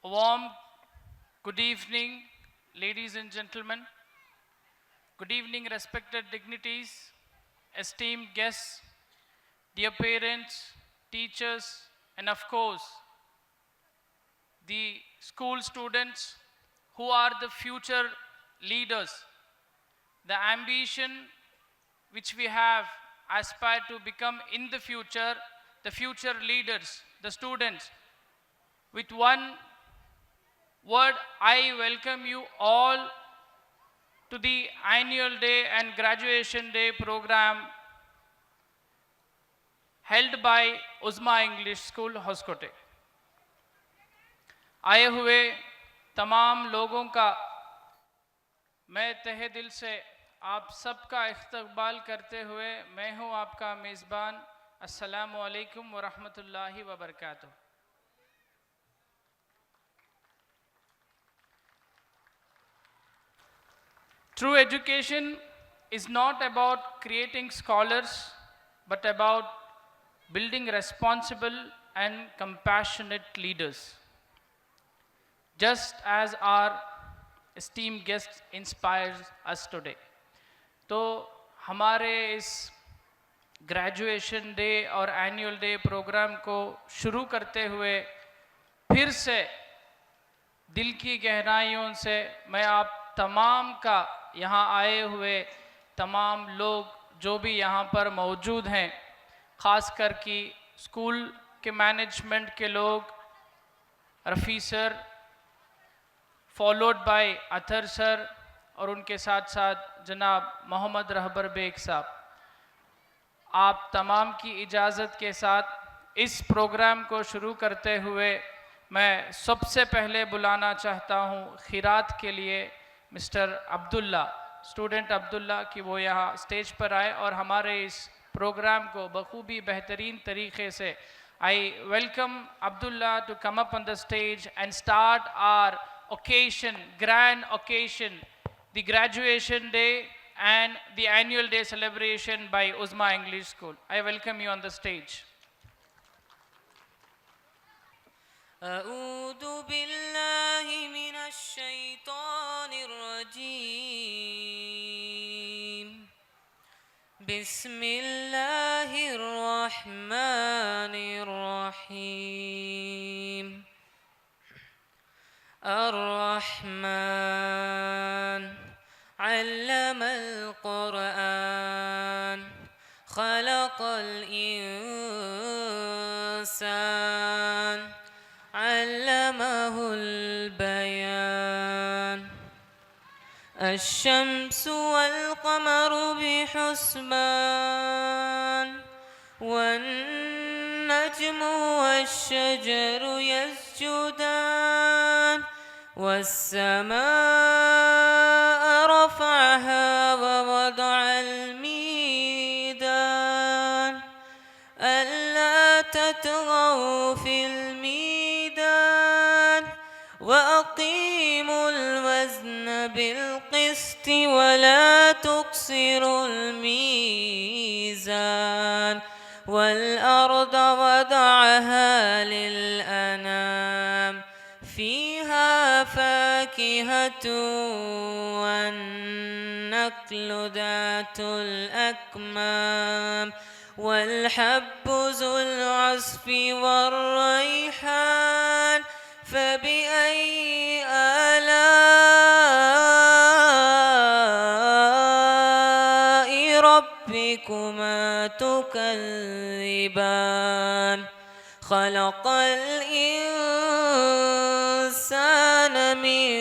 A warm good evening, ladies and gentlemen. Good evening, respected dignitaries, esteemed guests, dear parents, teachers, and of course, the school students who are the future leaders. The ambition which we have aspire to become in the future leaders, the students. With one word, I welcome you all to the annual day and graduation day program held by Uzma English school Hoskote. आए हुए तमाम लोगों का मैं तहे दिल से आप सबका इस्तकबाल करते हुए मैं हूं आपका मेज़बान। अस्सलामु अलैकुम व रहमतुल्लाहि व बरकातुहू। True education is not about creating scholars, but about building responsible and compassionate leaders. Just as our esteemed guest inspires us today. तो हमारे इस ग्रेजुएशन डे और एनुअल डे प्रोग्राम को शुरू करते हुए फिर से दिल की गहराइयों से मैं आप तमाम का यहाँ आए हुए तमाम लोग जो भी यहाँ पर मौजूद हैं, ख़ास कर कि स्कूल के मैनेजमेंट के लोग, Rafi sir followed by Athar sir और उनके साथ साथ जनाब मोहम्मद रहबर बेग साहब, आप तमाम की इजाज़त के साथ इस प्रोग्राम को शुरू करते हुए मैं सबसे पहले बुलाना चाहता हूँ खिरात के लिए मिस्टर अब्दुल्ला, स्टूडेंट अब्दुल्ला, कि वो यहाँ स्टेज पर आए और हमारे इस प्रोग्राम को बखूबी बेहतरीन तरीके से I welcome Abdullah to come up on the stage and start our occasion, grand occasion, the graduation day and the annual day celebration by Uzma English School. I welcome you on the stage. أعوذ بالله من الشيطان الرجيم بسم الله الرحمن الرحيم الرحمن علم القرآن خلق الإنسان علمه البيان الشمس والقمر بحسبان والنجم والشجر يسجدان والسماء رفعها ووضع الميزان ألا تطغوا في الميزان وأقيموا الوزن بالقسط ولا تقصروا الميزان والأرض وضعها للأنام فيها فاكهة والنخل ذات الأكمام والحب ذو العصف والريحان فبأي آلاء ربكما تكذبان خلق الإنسان من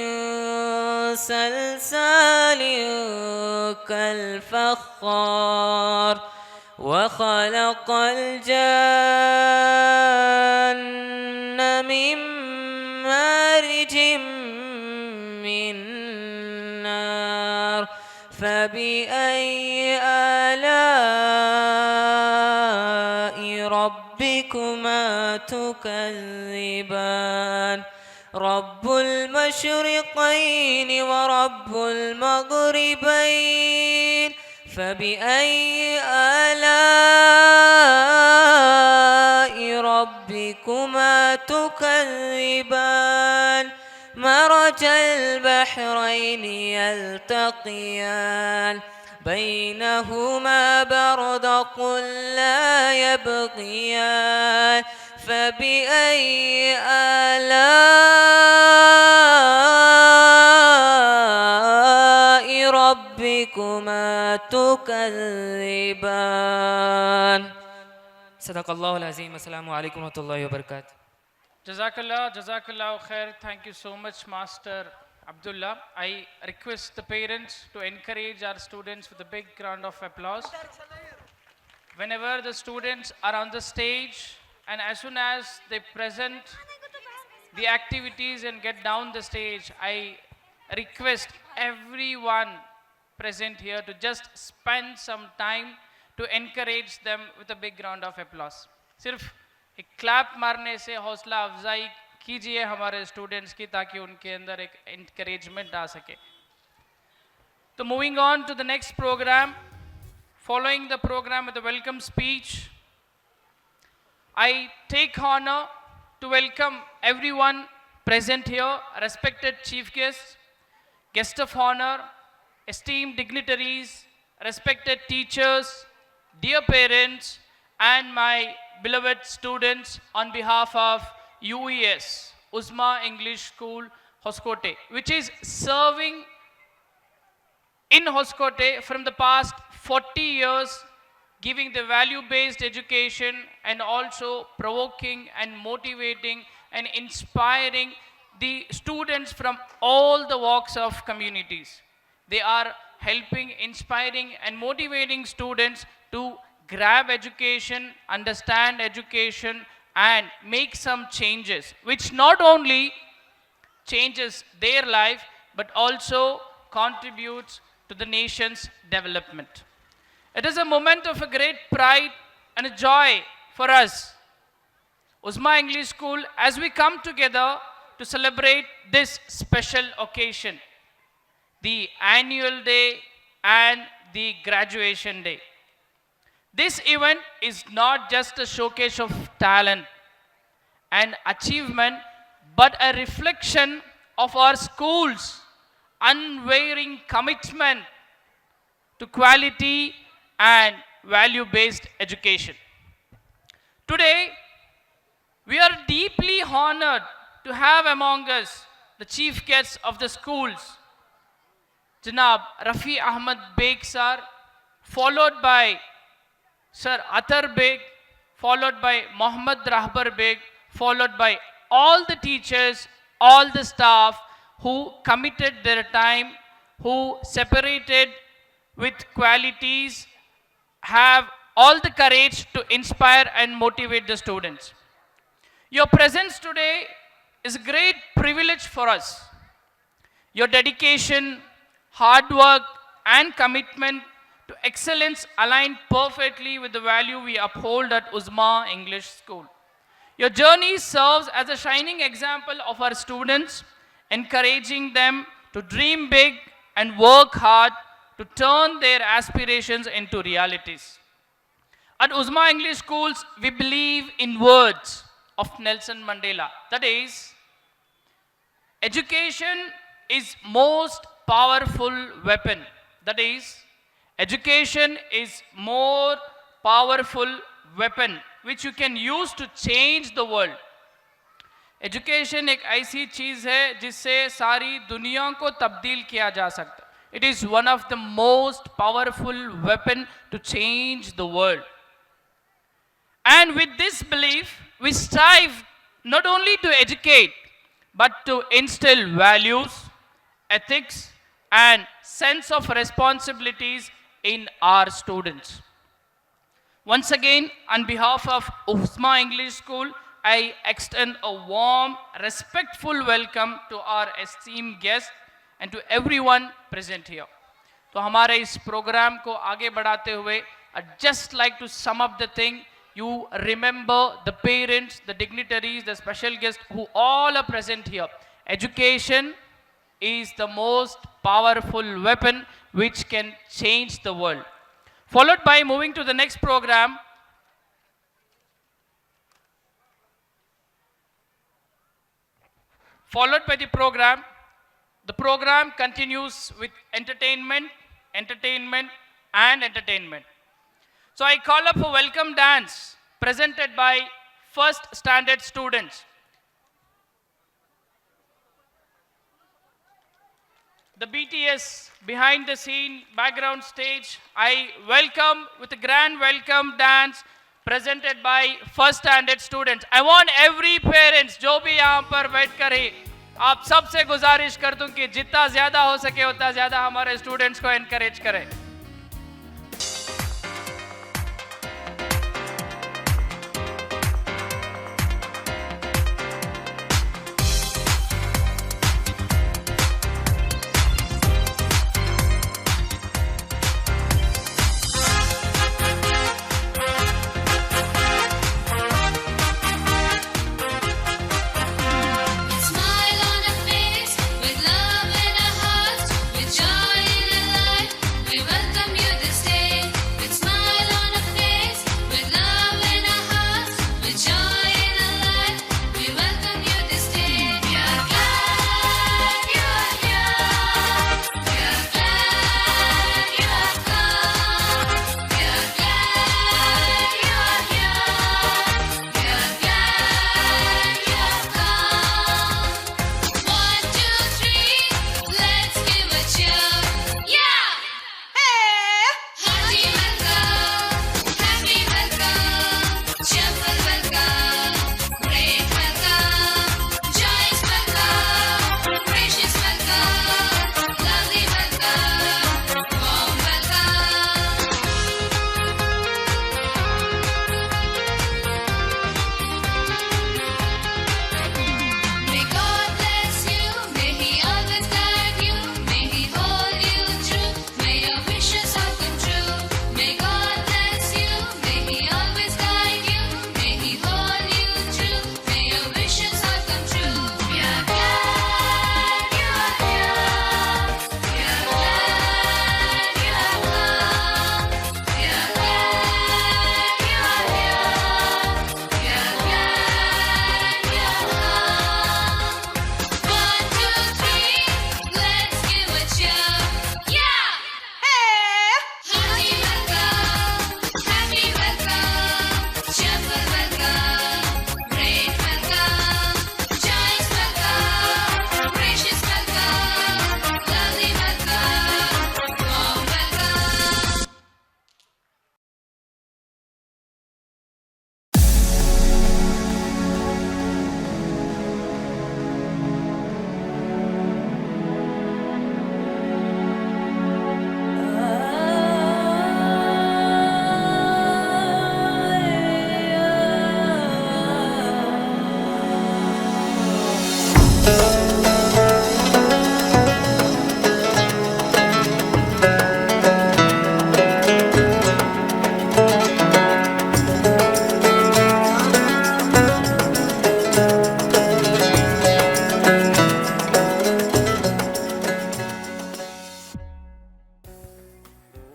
صلصال كالفخار وخلق الجن من مارج من نار فبأي آلاء ربكما تكذبان رب المشرقين ورب المغربين فبأي آلاء ربكما تكذبان مرج البحرين يلتقيان بينهما برزخ لا يبغيان فبأي آلاء ربكما تكذبان صدق الله العظيم. السلام عليكم ورحمة الله وبركاته. Jazakallah khair. Thank you so much, Master Abdullah. I request the parents to encourage our students with a big round of applause. Whenever the students are on the stage and as soon as they present the activities and get down the stage, I request everyone present here to just spend some time to encourage them with a big round of applause. सिर्फ एक clap मारने से हौसला अफजाई कीजिए हमारे students की ताकि उनके अंदर एक encouragement आ सके. So moving on to the next program, following the program with a welcome speech, I take honor to welcome everyone present here, respected chief guests, guest of honor, esteemed dignitaries, respected teachers, dear parents, and my beloved students on behalf of UES, Uzma English School, Hoskote, which is serving in Hoskote from the past 40 years, giving the value-based education and also provoking and motivating and inspiring the students from all the walks of communities. They are helping, inspiring and motivating students to grab education, understand education and make some changes, which not only changes their life but also contributes to the nation's development. It is a moment of a great pride and a joy for us, Uzma English School, as we come together to celebrate this special occasion, the annual day and the graduation day. This event is not just a showcase of talent and achievement, but a reflection of our school's unwavering commitment to quality and value-based education. Today, we are deeply honored to have among us the chief guests of the schools, Janab Rafi Ahmad Beg sir, followed by Sir Atar Beg, followed by Mohammad Rahbar Beg, followed by all the teachers, all the staff who committed their time, who separated with qualities, have all the courage to inspire and motivate the students. Your presence today is a great privilege for us. Your dedication, hard work and commitment to excellence align perfectly with the value we uphold at Uzma English School. Your journey serves as a shining example of our students, encouraging them to dream big and work hard to turn their aspirations into realities. At Uzma English Schools, we believe in words of Nelson Mandela. That is, education is most powerful weapon. That is, education is more powerful weapon which you can use to change the world. Education एक ऐसी चीज़ है जिससे सारी दुनिया को तब्दील किया जा सकता है. It is one of the most powerful weapon to change the world. And with this belief, we strive not only to educate, but to instill values, ethics, and sense of responsibilities in our students. Once again, on behalf of Uzma English School, I extend a warm, respectful welcome to our esteemed guests and to everyone present here. तो हमारे इस programme को आगे बढ़ाते हुए, I'd just like to sum up the thing. You remember the parents, the dignitaries, the special guests who all are present here. Education is the most powerful weapon which can change the world. Followed by moving to the next program. followed by the program. The program continues with entertainment, entertainment, and entertainment. So I call up a welcome dance presented by first standard students. The BTS behind the scene background stage, I welcome with a grand welcome dance presented by first standard students. I want every parents जो भी यहाँ पर बैठ कर ही आप सबसे गुजारिश कर दूं कि जितना ज़्यादा हो सके उतना ज़्यादा हमारे स्टूडेंट्स को एनकरेज करें.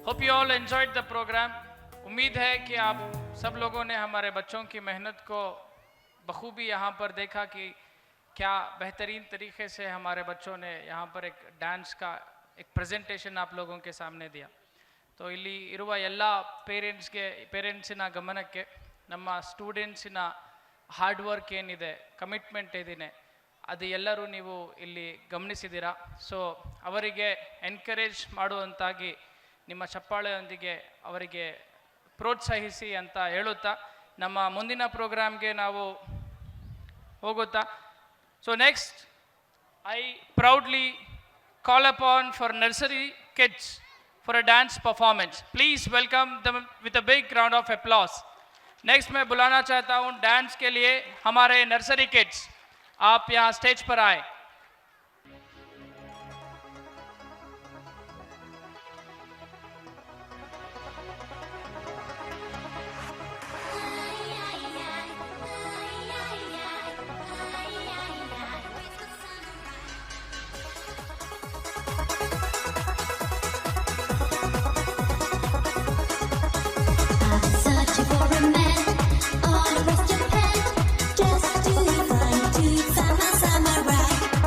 Hope you all enjoyed the programme. उम्मीद है कि आप सब लोगों ने हमारे बच्चों की मेहनत को बखूबी यहाँ पर देखा कि क्या बेहतरीन तरीके से हमारे बच्चों ने यहाँ पर एक डांस का एक ಪ್ರೆಸೆಂಟೇಷನ್ आप लोगों के सामने दिया. तो ಇಲ್ಲಿ ಇರುವ ಎಲ್ಲ ಪೇರೆಂಟ್ಸಿನ ಗಮನಕ್ಕೆ ನಮ್ಮ ಸ್ಟೂಡೆಂಟ್ಸಿನ ಹಾರ್ಡ್ ವರ್ಕ್ ಏನಿದೆ, ಕಮಿಟ್ಮೆಂಟ್ ಏನಿದೆ, ಅದು ಎಲ್ಲರೂ ನೀವು ಇಲ್ಲಿ ಗಮನಿಸಿದ್ದೀರಾ. ಸೊ ಅವರಿಗೆ ಎನ್ಕರೇಜ್ ಮಾಡುವಂತಾಗಿ ನಿಮ್ಮ ಚಪ್ಪಾಳೆಯೊಂದಿಗೆ ಅವರಿಗೆ ಪ್ರೋತ್ಸಾಹಿಸಿ ಅಂತ ಹೇಳುತ್ತಾ ನಮ್ಮ ಮುಂದಿನ ಪ್ರೋಗ್ರಾಮ್ಗೆ ನಾವು ಹೋಗುತ್ತಾ. So next I proudly call upon for nursery kids for a dance performance. Please welcome them with a big round of applause. Next मैं बुलाना चाहता हूँ डांस के लिए हमारे नर्सरी किड्स. आप यहाँ स्टेज पर आए. Searching for a man all across Japan, just to find you, samurai.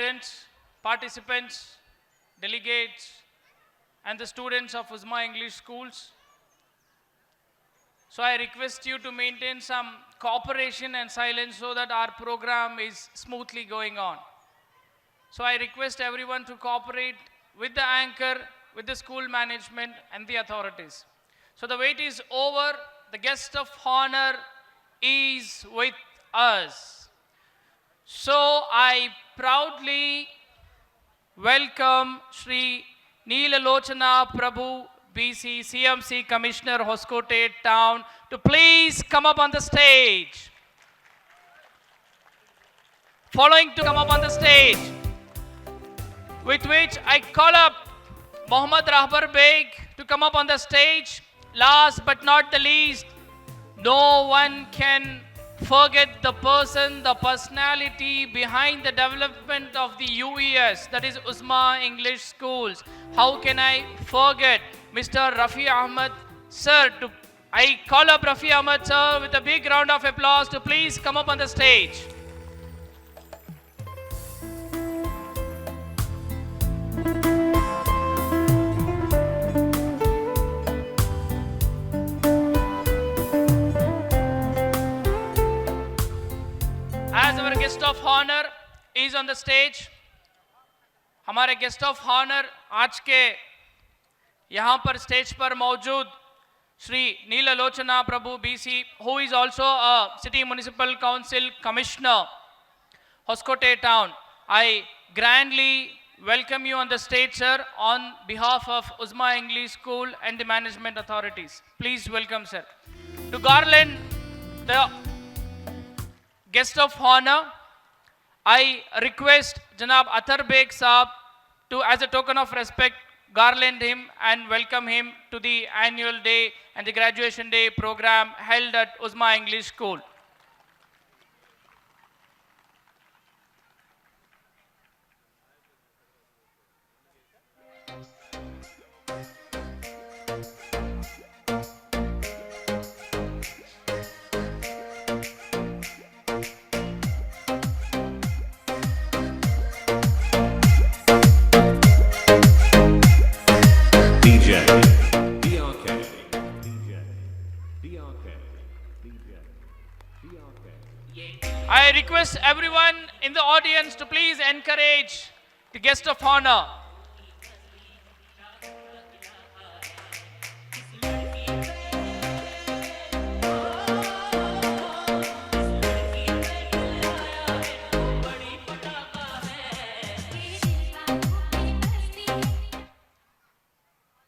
parents, participants, delegates, and the students of Uzma English schools. So I request you to maintain some cooperation and silence so that our program is smoothly going on. So I request everyone to cooperate with the anchor, with the school management and the authorities. So the wait is over. The guest of honor is with us. So I proudly welcome Shri Neelalochana Prabhu, BC, CMC Commissioner, Hoskote Town, to please come up on the stage. Following to come up on the stage, with which I call up Mohammad Rahbar Beg to come up on the stage. Last but not the least, no one can forget the person, the personality behind the development of the UES, that is Uzma English Schools. How can I forget Mr. Rafi Ahmed sir? I call up Rafi Ahmed sir with a big round of applause to please come up on the stage. As our guest of honor is on the stage, हमारे guest of honour आज के यहाँ पर stage पर मौजूद श्री नीललोचना प्रभु BC, who is also a City Municipal Council Commissioner, Hoskote Town. I grandly welcome you on the stage, sir, on behalf of Uzma English School and the management authorities. Please welcome, sir. To garland the guest of honor, I request Janab Athar Beg Saab to, as a token of respect, garland him and welcome him to the annual day and the graduation day program held at Uzma English School. I request everyone in the audience to please encourage the guest of honor.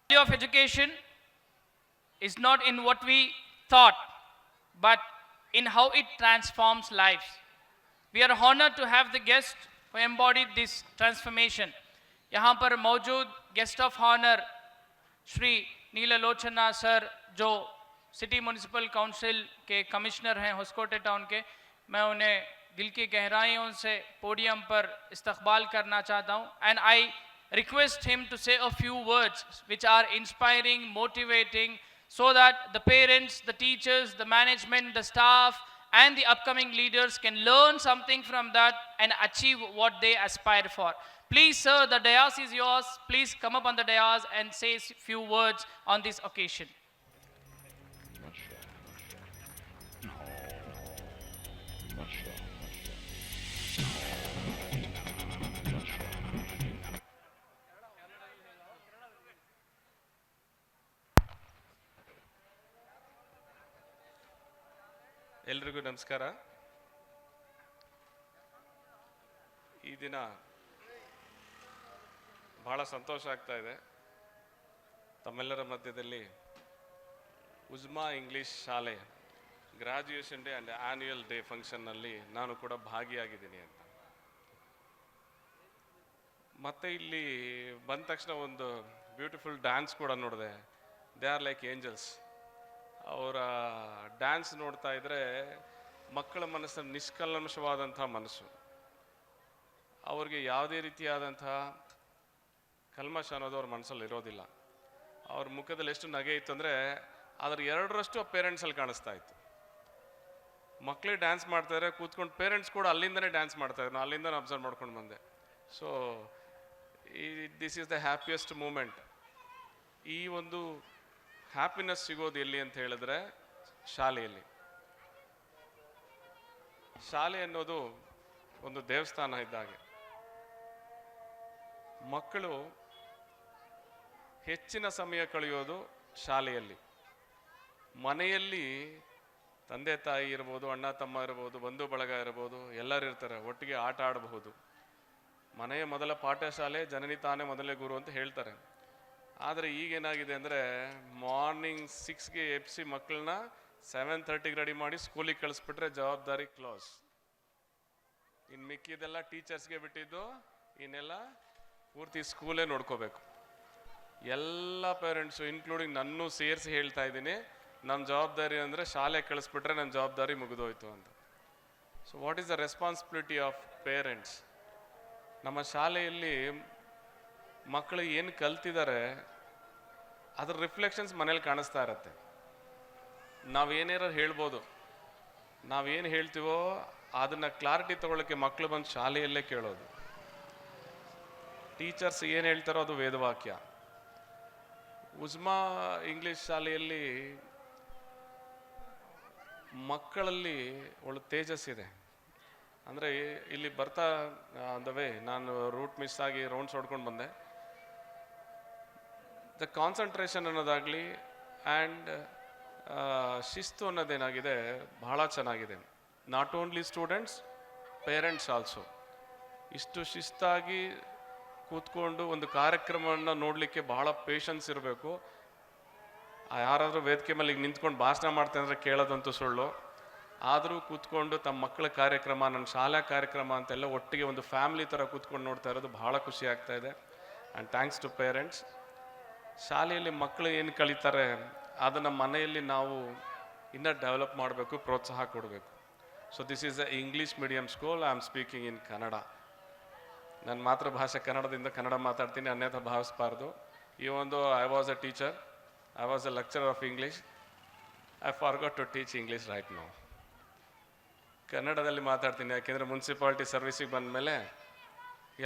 The value of education is not in what we thought, but in how it transforms lives. We are honored to have the guest who embodied this transformation. यहाँ पर मौजूद guest of honor Shri Neelalochana sir, जो city municipal council के commissioner हैं Hoskote town के, मैं उन्हें दिल की गहराइयों से पोडियम पर इस्तकबाल करना चाहता हूँ. And I request him to say a few words which are inspiring, motivating, so that the parents, the teachers, the management, the staff, and the upcoming leaders can learn something from that and achieve what they aspire for. Please, sir, the dais is yours. Please come up on the dais and say a few words on this occasion. ಎಲ್ರಿಗೂ ನಮಸ್ಕಾರ. ಈ ದಿನ ಬಹಳ ಸಂತೋಷ ಆಗ್ತಾ ಇದೆ. ತಮ್ಮೆಲ್ಲರ ಮಧ್ಯದಲ್ಲಿ Uzma English ಶಾಲೆ graduation day and annual day ಫಂಕ್ಷನ್ನಲ್ಲಿ ನಾನು ಕೂಡ ಭಾಗಿಯಾಗಿದ್ದೀನಿ ಅಂತ. ಮತ್ತು ಇಲ್ಲಿ ಬಂದ ತಕ್ಷಣ ಒಂದು ಬ್ಯೂಟಿಫುಲ್ ಡ್ಯಾನ್ಸ್ ಕೂಡ ನೋಡಿದೆ. They are like angels. ಅವರ ಡ್ಯಾನ್ಸ್ ನೋಡ್ತಾ ಇದ್ದರೆ ಮಕ್ಕಳ ಮನಸ್ಸನ್ನು ನಿಷ್ಕಲ್ಮಶವಾದಂಥ ಮನಸ್ಸು, ಅವ್ರಿಗೆ ಯಾವುದೇ ರೀತಿಯಾದಂತಹ ಕಲ್ಮಶ ಅನ್ನೋದು ಅವ್ರ ಮನಸ್ಸಲ್ಲಿ ಇರೋದಿಲ್ಲ. ಅವ್ರ ಮುಖದಲ್ಲಿ ಎಷ್ಟು ನಗೆ ಇತ್ತು ಅಂದರೆ ಅದರ 2ರಷ್ಟು ಪೇರೆಂಟ್ಸಲ್ಲಿ ಕಾಣಿಸ್ತಾ ಇತ್ತು. ಮಕ್ಕಳೇ ಡ್ಯಾನ್ಸ್ ಮಾಡ್ತಾಯಿದ್ರೆ ಕೂತ್ಕೊಂಡು ಪೇರೆಂಟ್ಸ್ ಕೂಡ ಅಲ್ಲಿಂದನೇ ಡ್ಯಾನ್ಸ್ ಮಾಡ್ತಾಯಿದ್ರು. ನಾನು ಅಲ್ಲಿಂದನೇ ಅಬ್ಸರ್ವ್ ಮಾಡ್ಕೊಂಡು ಬಂದೆ. So this is the happiest moment. ಈ ಒಂದು ಹ್ಯಾಪಿನೆಸ್ ಸಿಗೋದು ಎಲ್ಲಿ ಅಂತ ಹೇಳಿದ್ರೆ ಶಾಲೆಯಲ್ಲಿ. ಶಾಲೆ ಅನ್ನೋದು ಒಂದು ದೇವಸ್ಥಾನ ಇದ್ದಾಗೆ. ಮಕ್ಕಳು ಹೆಚ್ಚಿನ ಸಮಯ ಕಳೆಯೋದು ಶಾಲೆಯಲ್ಲಿ. ಮನೆಯಲ್ಲಿ ತಂದೆ ತಾಯಿ ಇರ್ಬೋದು, ಅಣ್ಣ ತಮ್ಮ ಇರ್ಬೋದು, ಬಂಧು ಬಳಗ ಇರ್ಬೋದು, ಎಲ್ಲರೂ ಇರ್ತಾರೆ, ಒಟ್ಟಿಗೆ ಆಟ ಆಡಬಹುದು. ಮನೆಯ ಮೊದಲ ಪಾಠಶಾಲೆ ಜನನಿ ತಾನೇ ಮೊದಲನೇ ಗುರು ಅಂತ ಹೇಳ್ತಾರೆ. ಆದರೆ ಈಗೇನಾಗಿದೆ ಅಂದರೆ ಮಾರ್ನಿಂಗ್ 6ಗೆ ಎಬ್ಸಿ ಮಕ್ಕಳನ್ನ 7:30ಗೆ ರೆಡಿ ಮಾಡಿ ಸ್ಕೂಲಿಗೆ ಕಳಿಸ್ಬಿಟ್ರೆ ಜವಾಬ್ದಾರಿ ಕ್ಲೋಸ್. ಇನ್ನು ಮಿಕ್ಕಿದೆಲ್ಲ ಟೀಚರ್ಸ್ಗೆ ಬಿಟ್ಟಿದ್ದು, ಇನ್ನೆಲ್ಲ ಪೂರ್ತಿ ಸ್ಕೂಲೇ ನೋಡ್ಕೋಬೇಕು. ಎಲ್ಲ ಪೇರೆಂಟ್ಸು ಇನ್ಕ್ಲೂಡಿಂಗ್ ನನ್ನೂ ಸೇರಿಸಿ ಹೇಳ್ತಾ ಇದ್ದೀನಿ, ನಮ್ಮ ಜವಾಬ್ದಾರಿ ಅಂದರೆ ಶಾಲೆ ಕಳಿಸ್ಬಿಟ್ರೆ ನನ್ನ ಜವಾಬ್ದಾರಿ ಮುಗಿದೋಯ್ತು ಅಂತ. So what is the responsibility of parents? ನಮ್ಮ ಶಾಲೆಯಲ್ಲಿ ಮಕ್ಕಳು ಏನು ಕಲ್ತಿದ್ದಾರೆ ಅದ್ರ ರಿಫ್ಲೆಕ್ಷನ್ಸ್ ಮನೇಲಿ ಕಾಣಿಸ್ತಾ ಇರತ್ತೆ. ನಾವೇನಾರು ಹೇಳ್ಬೋದು, ನಾವೇನು ಹೇಳ್ತೀವೋ ಅದನ್ನು ಕ್ಲಾರಿಟಿ ತಗೊಳ್ಳೋಕ್ಕೆ ಮಕ್ಕಳು ಬಂದು ಶಾಲೆಯಲ್ಲೇ ಕೇಳೋದು. ಟೀಚರ್ಸ್ ಏನು ಹೇಳ್ತಾರೋ ಅದು ವೇದವಾಕ್ಯ. ಉಜ್ಮಾ ಇಂಗ್ಲೀಷ್ ಶಾಲೆಯಲ್ಲಿ ಮಕ್ಕಳಲ್ಲಿ ಒಳ್ಳೆ ತೇಜಸ್ಸಿದೆ. ಅಂದರೆ ಇಲ್ಲಿ ಬರ್ತಾ ಅಂದವೇ ನಾನು ರೂಟ್ ಮಿಸ್ ಆಗಿ ರೌಂಡ್ಸ್ ಹೊಡ್ಕೊಂಡು ಬಂದೆ. ದ ಕಾನ್ಸಂಟ್ರೇಷನ್ ಅನ್ನೋದಾಗಲಿ ಆ್ಯಂಡ್ ಶಿಸ್ತು ಅನ್ನೋದೇನಾಗಿದೆ ಬಹಳ ಚೆನ್ನಾಗಿದೆ. Not only students, parents also. ಇಷ್ಟು ಶಿಸ್ತಾಗಿ ಕೂತ್ಕೊಂಡು ಒಂದು ಕಾರ್ಯಕ್ರಮವನ್ನು ನೋಡಲಿಕ್ಕೆ ಬಹಳ ಪೇಷನ್ಸ್ ಇರಬೇಕು. ಯಾರಾದರೂ ವೇದಿಕೆ ಮೇಲೆ ಈಗ ನಿಂತ್ಕೊಂಡು ಭಾಷಣ ಮಾಡ್ತಾರೆ ಅಂದರೆ ಕೇಳೋದಂತೂ ಸುಳ್ಳು. ಆದರೂ ಕೂತ್ಕೊಂಡು ತಮ್ಮ ಮಕ್ಕಳ ಕಾರ್ಯಕ್ರಮ, ನನ್ನ ಶಾಲಾ ಕಾರ್ಯಕ್ರಮ ಅಂತೆಲ್ಲ ಒಟ್ಟಿಗೆ ಒಂದು ಫ್ಯಾಮಿಲಿ ಥರ ಕೂತ್ಕೊಂಡು ನೋಡ್ತಾ ಇರೋದು ಬಹಳ ಖುಷಿ ಆಗ್ತಾ ಇದೆ. And thanks to parents. ಶಾಲೆಯಲ್ಲಿ ಮಕ್ಕಳು ಏನು ಕಲಿತಾರೆ ಅದನ್ನು ಮನೆಯಲ್ಲಿ ನಾವು ಇನ್ನೂ ಡೆವಲಪ್ ಮಾಡಬೇಕು, ಪ್ರೋತ್ಸಾಹ ಕೊಡಬೇಕು. So this is a English medium school. I am speaking in Kannada. ನನ್ನ ಮಾತೃಭಾಷೆ ಕನ್ನಡದಿಂದ ಕನ್ನಡ ಮಾತಾಡ್ತೀನಿ, ಅನ್ಯಥ ಭಾವಿಸಬಾರ್ದು. ಈ ಒಂದು I was a teacher, I was a lecturer of English. I forgot to teach English right now. ಕನ್ನಡದಲ್ಲಿ ಮಾತಾಡ್ತೀನಿ, ಯಾಕೆಂದರೆ ಮುನ್ಸಿಪಾಲ್ಟಿ ಸರ್ವಿಸಿಗೆ ಬಂದ ಮೇಲೆ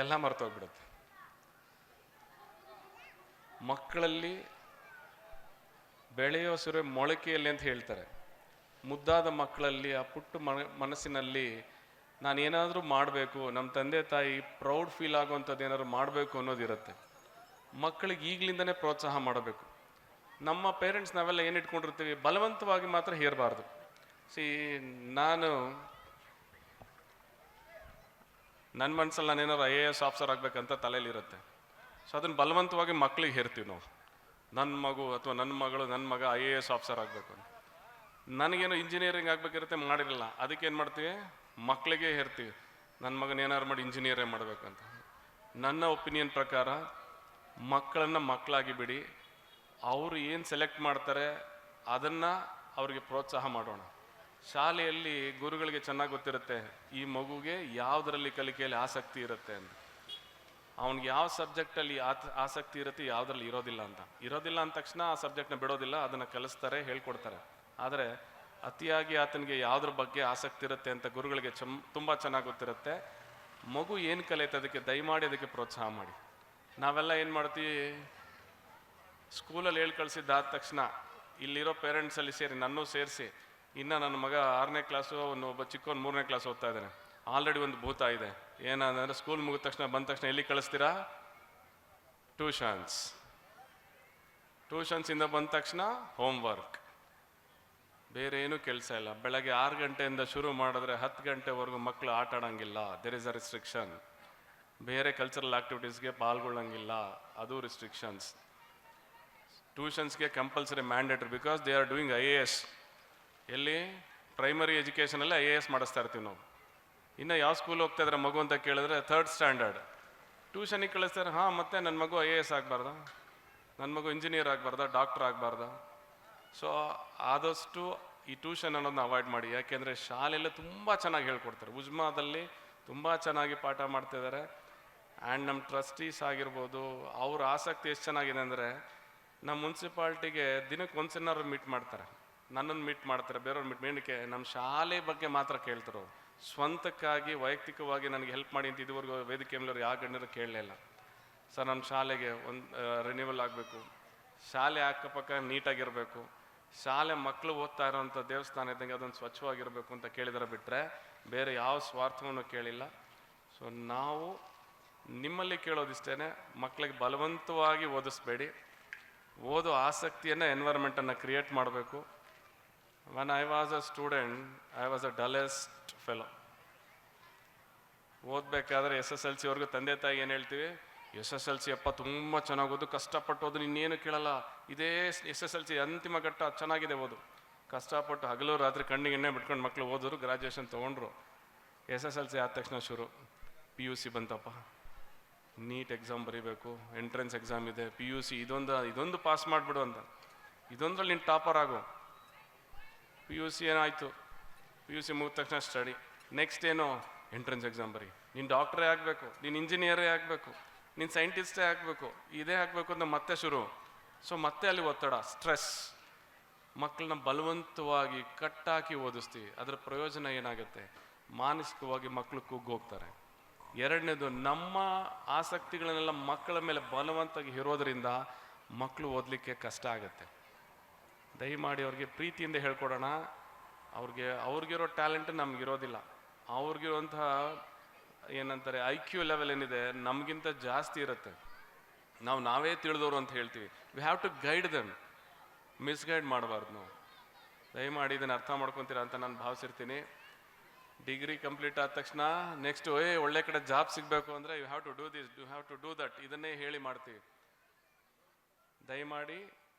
ಎಲ್ಲ ಮರ್ತೋಗ್ಬಿಡುತ್ತೆ. ಮಕ್ಕಳಲ್ಲಿ ಬೆಳೆಯೋ ಸುರೆ ಮೊಳಕೆಯಲ್ಲಿ ಅಂತ ಹೇಳ್ತಾರೆ. ಮುದ್ದಾದ ಮಕ್ಕಳಲ್ಲಿ ಆ ಪುಟ್ಟ ಮನಸ್ಸಿನಲ್ಲಿ ನಾನು ಏನಾದರೂ ಮಾಡಬೇಕು, ನಮ್ಮ ತಂದೆ ತಾಯಿ ಪ್ರೌಡ್ ಫೀಲ್ ಆಗುವಂಥದ್ದು ಏನಾದ್ರು ಮಾಡಬೇಕು ಅನ್ನೋದಿರುತ್ತೆ. ಮಕ್ಕಳಿಗೆ ಈಗಲಿಂದನೇ ಪ್ರೋತ್ಸಾಹ ಮಾಡಬೇಕು. ನಮ್ಮ ಪೇರೆಂಟ್ಸ್ ನಾವೆಲ್ಲ ಏನು ಇಟ್ಕೊಂಡಿರ್ತೀವಿ, ಬಲವಂತವಾಗಿ ಮಾತ್ರ ಹೇರಬಾರ್ದು. ನನ್ನ ಮನಸ್ಸಲ್ಲಿ ನಾನೇನಾದ್ರು IAS ಆಫೀಸರ್ ಆಗಬೇಕಂತ ತಲೆಯಲ್ಲಿರುತ್ತೆ. ಸೊ ಅದನ್ನು ಬಲವಂತವಾಗಿ ಮಕ್ಕಳಿಗೆ ಹೇರ್ತೀವಿ ನಾವು. ನನ್ನ ಮಗು ಅಥವಾ ನನ್ನ ಮಗಳು, ನನ್ನ ಮಗ IAS ಆಫೀಸರ್ ಆಗಬೇಕು ಅಂತ. ನನಗೇನು ಇಂಜಿನಿಯರಿಂಗ್ ಆಗಬೇಕಿರುತ್ತೆ, ಮಾಡಿರಲಿಲ್ಲ. ಅದಕ್ಕೆ ಏನು ಮಾಡ್ತೀವಿ, ಮಕ್ಕಳಿಗೆ ಹೇರ್ತೀವಿ, ನನ್ನ ಮಗನ ಏನಾರು ಮಾಡಿ ಇಂಜಿನಿಯರೇ ಮಾಡಬೇಕಂತ. ನನ್ನ ಒಪಿನಿಯನ್ ಪ್ರಕಾರ ಮಕ್ಕಳನ್ನು ಮಕ್ಕಳಾಗಿ ಬಿಡಿ. ಅವರು ಏನು ಸೆಲೆಕ್ಟ್ ಮಾಡ್ತಾರೆ ಅದನ್ನು ಅವ್ರಿಗೆ ಪ್ರೋತ್ಸಾಹ ಮಾಡೋಣ. ಶಾಲೆಯಲ್ಲಿ ಗುರುಗಳಿಗೆ ಚೆನ್ನಾಗಿ ಗೊತ್ತಿರುತ್ತೆ ಈ ಮಗುಗೆ ಯಾವುದರಲ್ಲಿ ಕಲಿಕೆಯಲ್ಲಿ ಆಸಕ್ತಿ ಇರುತ್ತೆ ಅಂತ. ಅವ್ನಿಗೆ ಯಾವ ಸಬ್ಜೆಕ್ಟಲ್ಲಿ ಆಸಕ್ತಿ ಇರುತ್ತೆ, ಯಾವುದ್ರಲ್ಲಿ ಇರೋದಿಲ್ಲ ಅಂದ ತಕ್ಷಣ ಆ ಸಬ್ಜೆಕ್ಟ್ನ ಬಿಡೋದಿಲ್ಲ, ಅದನ್ನು ಕಲಿಸ್ತಾರೆ, ಹೇಳ್ಕೊಡ್ತಾರೆ. ಆದರೆ ಅತಿಯಾಗಿ ಆತನಿಗೆ ಯಾವುದ್ರ ಬಗ್ಗೆ ಆಸಕ್ತಿ ಇರುತ್ತೆ ಅಂತ ಗುರುಗಳಿಗೆ ತುಂಬ ಚೆನ್ನಾಗಿ ಗೊತ್ತಿರುತ್ತೆ. ಮಗು ಏನು ಕಲಿಯುತ್ತೆ ಅದಕ್ಕೆ ದಯಮಾಡಿ ಅದಕ್ಕೆ ಪ್ರೋತ್ಸಾಹ ಮಾಡಿ. ನಾವೆಲ್ಲ ಏನು ಮಾಡ್ತೀವಿ, ಸ್ಕೂಲಲ್ಲಿ ಹೇಳಿ ಕಳಿಸಿದ್ದಾದ ತಕ್ಷಣ ಇಲ್ಲಿರೋ ಪೇರೆಂಟ್ಸಲ್ಲಿ ಸೇರಿ ನನ್ನೂ ಸೇರಿಸಿ, ಇನ್ನು ನನ್ನ ಮಗ 6ನೇ ಕ್ಲಾಸು, ಒಬ್ಬ ಚಿಕ್ಕವನು 3ನೇ ಕ್ಲಾಸ್ ಓದ್ತಾ ಇದ್ದಾನೆ, ಆಲ್ರೆಡಿ ಒಂದು ಭೂತ ಇದೆ. ಏನಂದರೆ ಸ್ಕೂಲ್ ಮುಗಿದ ತಕ್ಷಣ ಬಂದ ತಕ್ಷಣ ಎಲ್ಲಿ ಕಳಿಸ್ತೀರಾ, ಟ್ಯೂಷನ್ಸಿಂದ ಬಂದ ತಕ್ಷಣ ಹೋಮ್ವರ್ಕ್, ಬೇರೆ ಏನೂ ಕೆಲಸ ಇಲ್ಲ. ಬೆಳಗ್ಗೆ 6 ಗಂಟೆಯಿಂದ ಶುರು ಮಾಡಿದ್ರೆ 10 ಗಂಟೆವರೆಗೂ ಮಕ್ಕಳು ಆಟ ಆಡೋಂಗಿಲ್ಲ, ದೇರ್ ಇಸ್ ಅ ರಿಸ್ಟ್ರಿಕ್ಷನ್. ಬೇರೆ ಕಲ್ಚರಲ್ ಆ್ಯಕ್ಟಿವಿಟೀಸ್ಗೆ ಪಾಲ್ಗೊಳ್ಳೋಂಗಿಲ್ಲ, ಅದು ರಿಸ್ಟ್ರಿಕ್ಷನ್ಸ್. ಟ್ಯೂಷನ್ಸ್ಗೆ compulsory mandatory, because they are doing IAS. ಎಲ್ಲಿ ಪ್ರೈಮರಿ ಎಜುಕೇಷನಲ್ಲಿ IAS ಮಾಡಿಸ್ತಾ ಇರ್ತೀವಿ ನಾವು. ಇನ್ನು ಯಾವ ಸ್ಕೂಲ್ ಹೋಗ್ತಾ ಇದ್ರೆ ಮಗು ಅಂತ ಕೇಳಿದ್ರೆ 3rd ಸ್ಟ್ಯಾಂಡರ್ಡ್. ಟ್ಯೂಷನಿಗೆ ಕಳಿಸ್ತಾರೆ. ಹಾಂ, ಮತ್ತೆ ನನ್ನ ಮಗು IAS ಆಗಬಾರ್ದ, ನನ್ನ ಮಗು ಇಂಜಿನಿಯರ್ ಆಗಬಾರ್ದ, ಡಾಕ್ಟರ್ ಆಗಬಾರ್ದ? ಸೊ ಆದಷ್ಟು ಈ ಟ್ಯೂಷನ್ ಅನ್ನೋದನ್ನ ಅವಾಯ್ಡ್ ಮಾಡಿ. ಯಾಕೆಂದರೆ ಶಾಲೆಯಲ್ಲೇ ತುಂಬ ಚೆನ್ನಾಗಿ ಹೇಳ್ಕೊಡ್ತಾರೆ. ಉಜ್ಮಾದಲ್ಲಿ ತುಂಬ ಚೆನ್ನಾಗಿ ಪಾಠ ಮಾಡ್ತಿದ್ದಾರೆ. ಆ್ಯಂಡ್ ನಮ್ಮ ಟ್ರಸ್ಟೀಸ್ ಆಗಿರ್ಬೋದು, ಅವ್ರ ಆಸಕ್ತಿ ಎಷ್ಟು ಚೆನ್ನಾಗಿದೆ ಅಂದರೆ, ನಮ್ಮ ಮುನ್ಸಿಪಾಲ್ಟಿಗೆ ದಿನಕ್ಕೆ ಒಂದ್ಸನ್ನಾರು ಮೀಟ್ ಮಾಡ್ತಾರೆ, ನನ್ನನ್ನು ಮೀಟ್ ಮಾಡ್ತಾರೆ, ಬೇರೆಯವ್ರು ಮೀಟ್ ಏನಕ್ಕೆ, ನಮ್ಮ ಶಾಲೆ ಬಗ್ಗೆ ಮಾತ್ರ ಕೇಳ್ತಾರೆ. ಸ್ವಂತಕ್ಕಾಗಿ ವೈಯಕ್ತಿಕವಾಗಿ ನನಗೆ ಹೆಲ್ಪ್ ಮಾಡಿ ಅಂತ ಇದುವರೆಗೂ ವೇದಿಕೆ ಮೇಲವ್ರು ಯಾವ ಗಣ್ಯರು ಕೇಳಲಿಲ್ಲ. ಸರ್ ನಮ್ಮ ಶಾಲೆಗೆ ಒಂದು ರಿನ್ಯೂವಲ್ ಆಗಬೇಕು, ಶಾಲೆ ಅಕ್ಕಪಕ್ಕ ನೀಟಾಗಿರಬೇಕು, ಶಾಲೆ ಮಕ್ಕಳು ಓದ್ತಾ ಇರೋವಂಥ ದೇವಸ್ಥಾನ ಇದ್ದಂಗೆ ಅದೊಂದು ಸ್ವಚ್ಛವಾಗಿರಬೇಕು ಅಂತ ಕೇಳಿದರೆ ಬಿಟ್ಟರೆ ಬೇರೆ ಯಾವ ಸ್ವಾರ್ಥವನ್ನು ಕೇಳಿಲ್ಲ. ಸೊ ನಾವು ನಿಮ್ಮಲ್ಲಿ ಕೇಳೋದಿಷ್ಟೇ, ಮಕ್ಕಳಿಗೆ ಬಲವಂತವಾಗಿ ಓದಿಸ್ಬೇಡಿ, ಓದೋ ಆಸಕ್ತಿಯನ್ನು ಎನ್ವೈರ್ಮೆಂಟನ್ನು ಕ್ರಿಯೇಟ್ ಮಾಡಬೇಕು. When I was a student, I was a dullest fellow. ಓದಬೇಕಾದ್ರೆ SSLC ಅವ್ರಿಗೂ ತಂದೆ ತಾಯಿ ಏನು ಹೇಳ್ತೀವಿ, SSLC ಅಪ್ಪ ತುಂಬ ಚೆನ್ನಾಗಿ ಓದು, ಕಷ್ಟಪಟ್ಟು ಓದು, ಇನ್ನೇನು ಕೇಳಲ್ಲ, ಇದೇ SSLC ಅಂತಿಮ ಘಟ್ಟ, ಚೆನ್ನಾಗಿದೆ ಓದು. ಕಷ್ಟಪಟ್ಟು ಹಗಲು ರಾತ್ರಿ ಕಣ್ಣಿಗೆ ಎಣ್ಣೆ ಬಿಟ್ಕೊಂಡು ಮಕ್ಕಳು ಓದಿದ್ರು, ಗ್ರಾಜುಯೇಷನ್ ತೊಗೊಂಡ್ರು. SSLC ಆದ ತಕ್ಷಣ ಶುರು, PUC ಬಂತಪ್ಪ, ನೀಟ್ ಎಕ್ಸಾಮ್ ಬರೀಬೇಕು, ಎಂಟ್ರೆನ್ಸ್ ಎಕ್ಸಾಮ್ ಇದೆ, PUC ಇದೊಂದು ಪಾಸ್ ಮಾಡಿಬಿಡು ಅಂತ, ಇದೊಂದ್ರಲ್ಲಿ ನೀನು ಟಾಪರ್ ಆಗು. PUC ಏನಾಯಿತು, PUC ಮುಗಿದ ತಕ್ಷಣ ಸ್ಟಡಿ, ನೆಕ್ಸ್ಟ್ ಏನು ಎಂಟ್ರೆನ್ಸ್ ಎಕ್ಸಾಮ್ ಬರೀ, ನೀನು ಡಾಕ್ಟ್ರೇ ಆಗಬೇಕು, ನೀನು ಇಂಜಿನಿಯರೇ ಆಗಬೇಕು, ನೀನು ಸೈಂಟಿಸ್ಟೇ ಆಗಬೇಕು, ಇದೇ ಆಗಬೇಕು ಅಂತ ಮತ್ತೆ ಶುರು. ಸೊ ಮತ್ತೆ ಅಲ್ಲಿ ಒತ್ತಡ, ಸ್ಟ್ರೆಸ್. ಮಕ್ಕಳನ್ನ ಬಲವಂತವಾಗಿ ಕಟ್ಟಾಕಿ ಓದಿಸ್ತೀವಿ, ಅದರ ಪ್ರಯೋಜನ ಏನಾಗುತ್ತೆ, ಮಾನಸಿಕವಾಗಿ ಮಕ್ಕಳು ಕುಗ್ಗೋಗ್ತಾರೆ. ಎರಡನೇದು, ನಮ್ಮ ಆಸಕ್ತಿಗಳನ್ನೆಲ್ಲ ಮಕ್ಕಳ ಮೇಲೆ ಬಲವಂತವಾಗಿ ಇರೋದರಿಂದ ಮಕ್ಕಳು ಓದಲಿಕ್ಕೆ ಕಷ್ಟ ಆಗುತ್ತೆ. ದಯಮಾಡಿ ಅವ್ರಿಗೆ ಪ್ರೀತಿಯಿಂದ ಹೇಳ್ಕೊಡೋಣ. ಅವ್ರಿಗಿರೋ ಟ್ಯಾಲೆಂಟ್ ನಮಗಿರೋದಿಲ್ಲ, ಅವ್ರಿಗಿರುವಂತಹ ಏನಂತಾರೆ IQ ಲೆವೆಲ್ ಏನಿದೆ ನಮಗಿಂತ ಜಾಸ್ತಿ ಇರುತ್ತೆ. ನಾವೇ ತಿಳಿದವರು ಅಂತ ಹೇಳ್ತೀವಿ. We have to guide them, misguide ಮಾಡಬಾರ್ದು. ನಾವು ದಯಮಾಡಿ ಇದನ್ನು ಅರ್ಥ ಮಾಡ್ಕೊತೀರಾ ಅಂತ ನಾನು ಭಾವಿಸಿರ್ತೀನಿ. ಡಿಗ್ರಿ ಕಂಪ್ಲೀಟ್ ಆದ ತಕ್ಷಣ ನೆಕ್ಸ್ಟ್ ಒಳ್ಳೆ ಕಡೆ ಜಾಬ್ ಸಿಗಬೇಕು ಅಂದರೆ you have to do this, you have to do that, ಇದನ್ನೇ ಹೇಳಿ ಮಾಡ್ತೀವಿ. ದಯಮಾಡಿ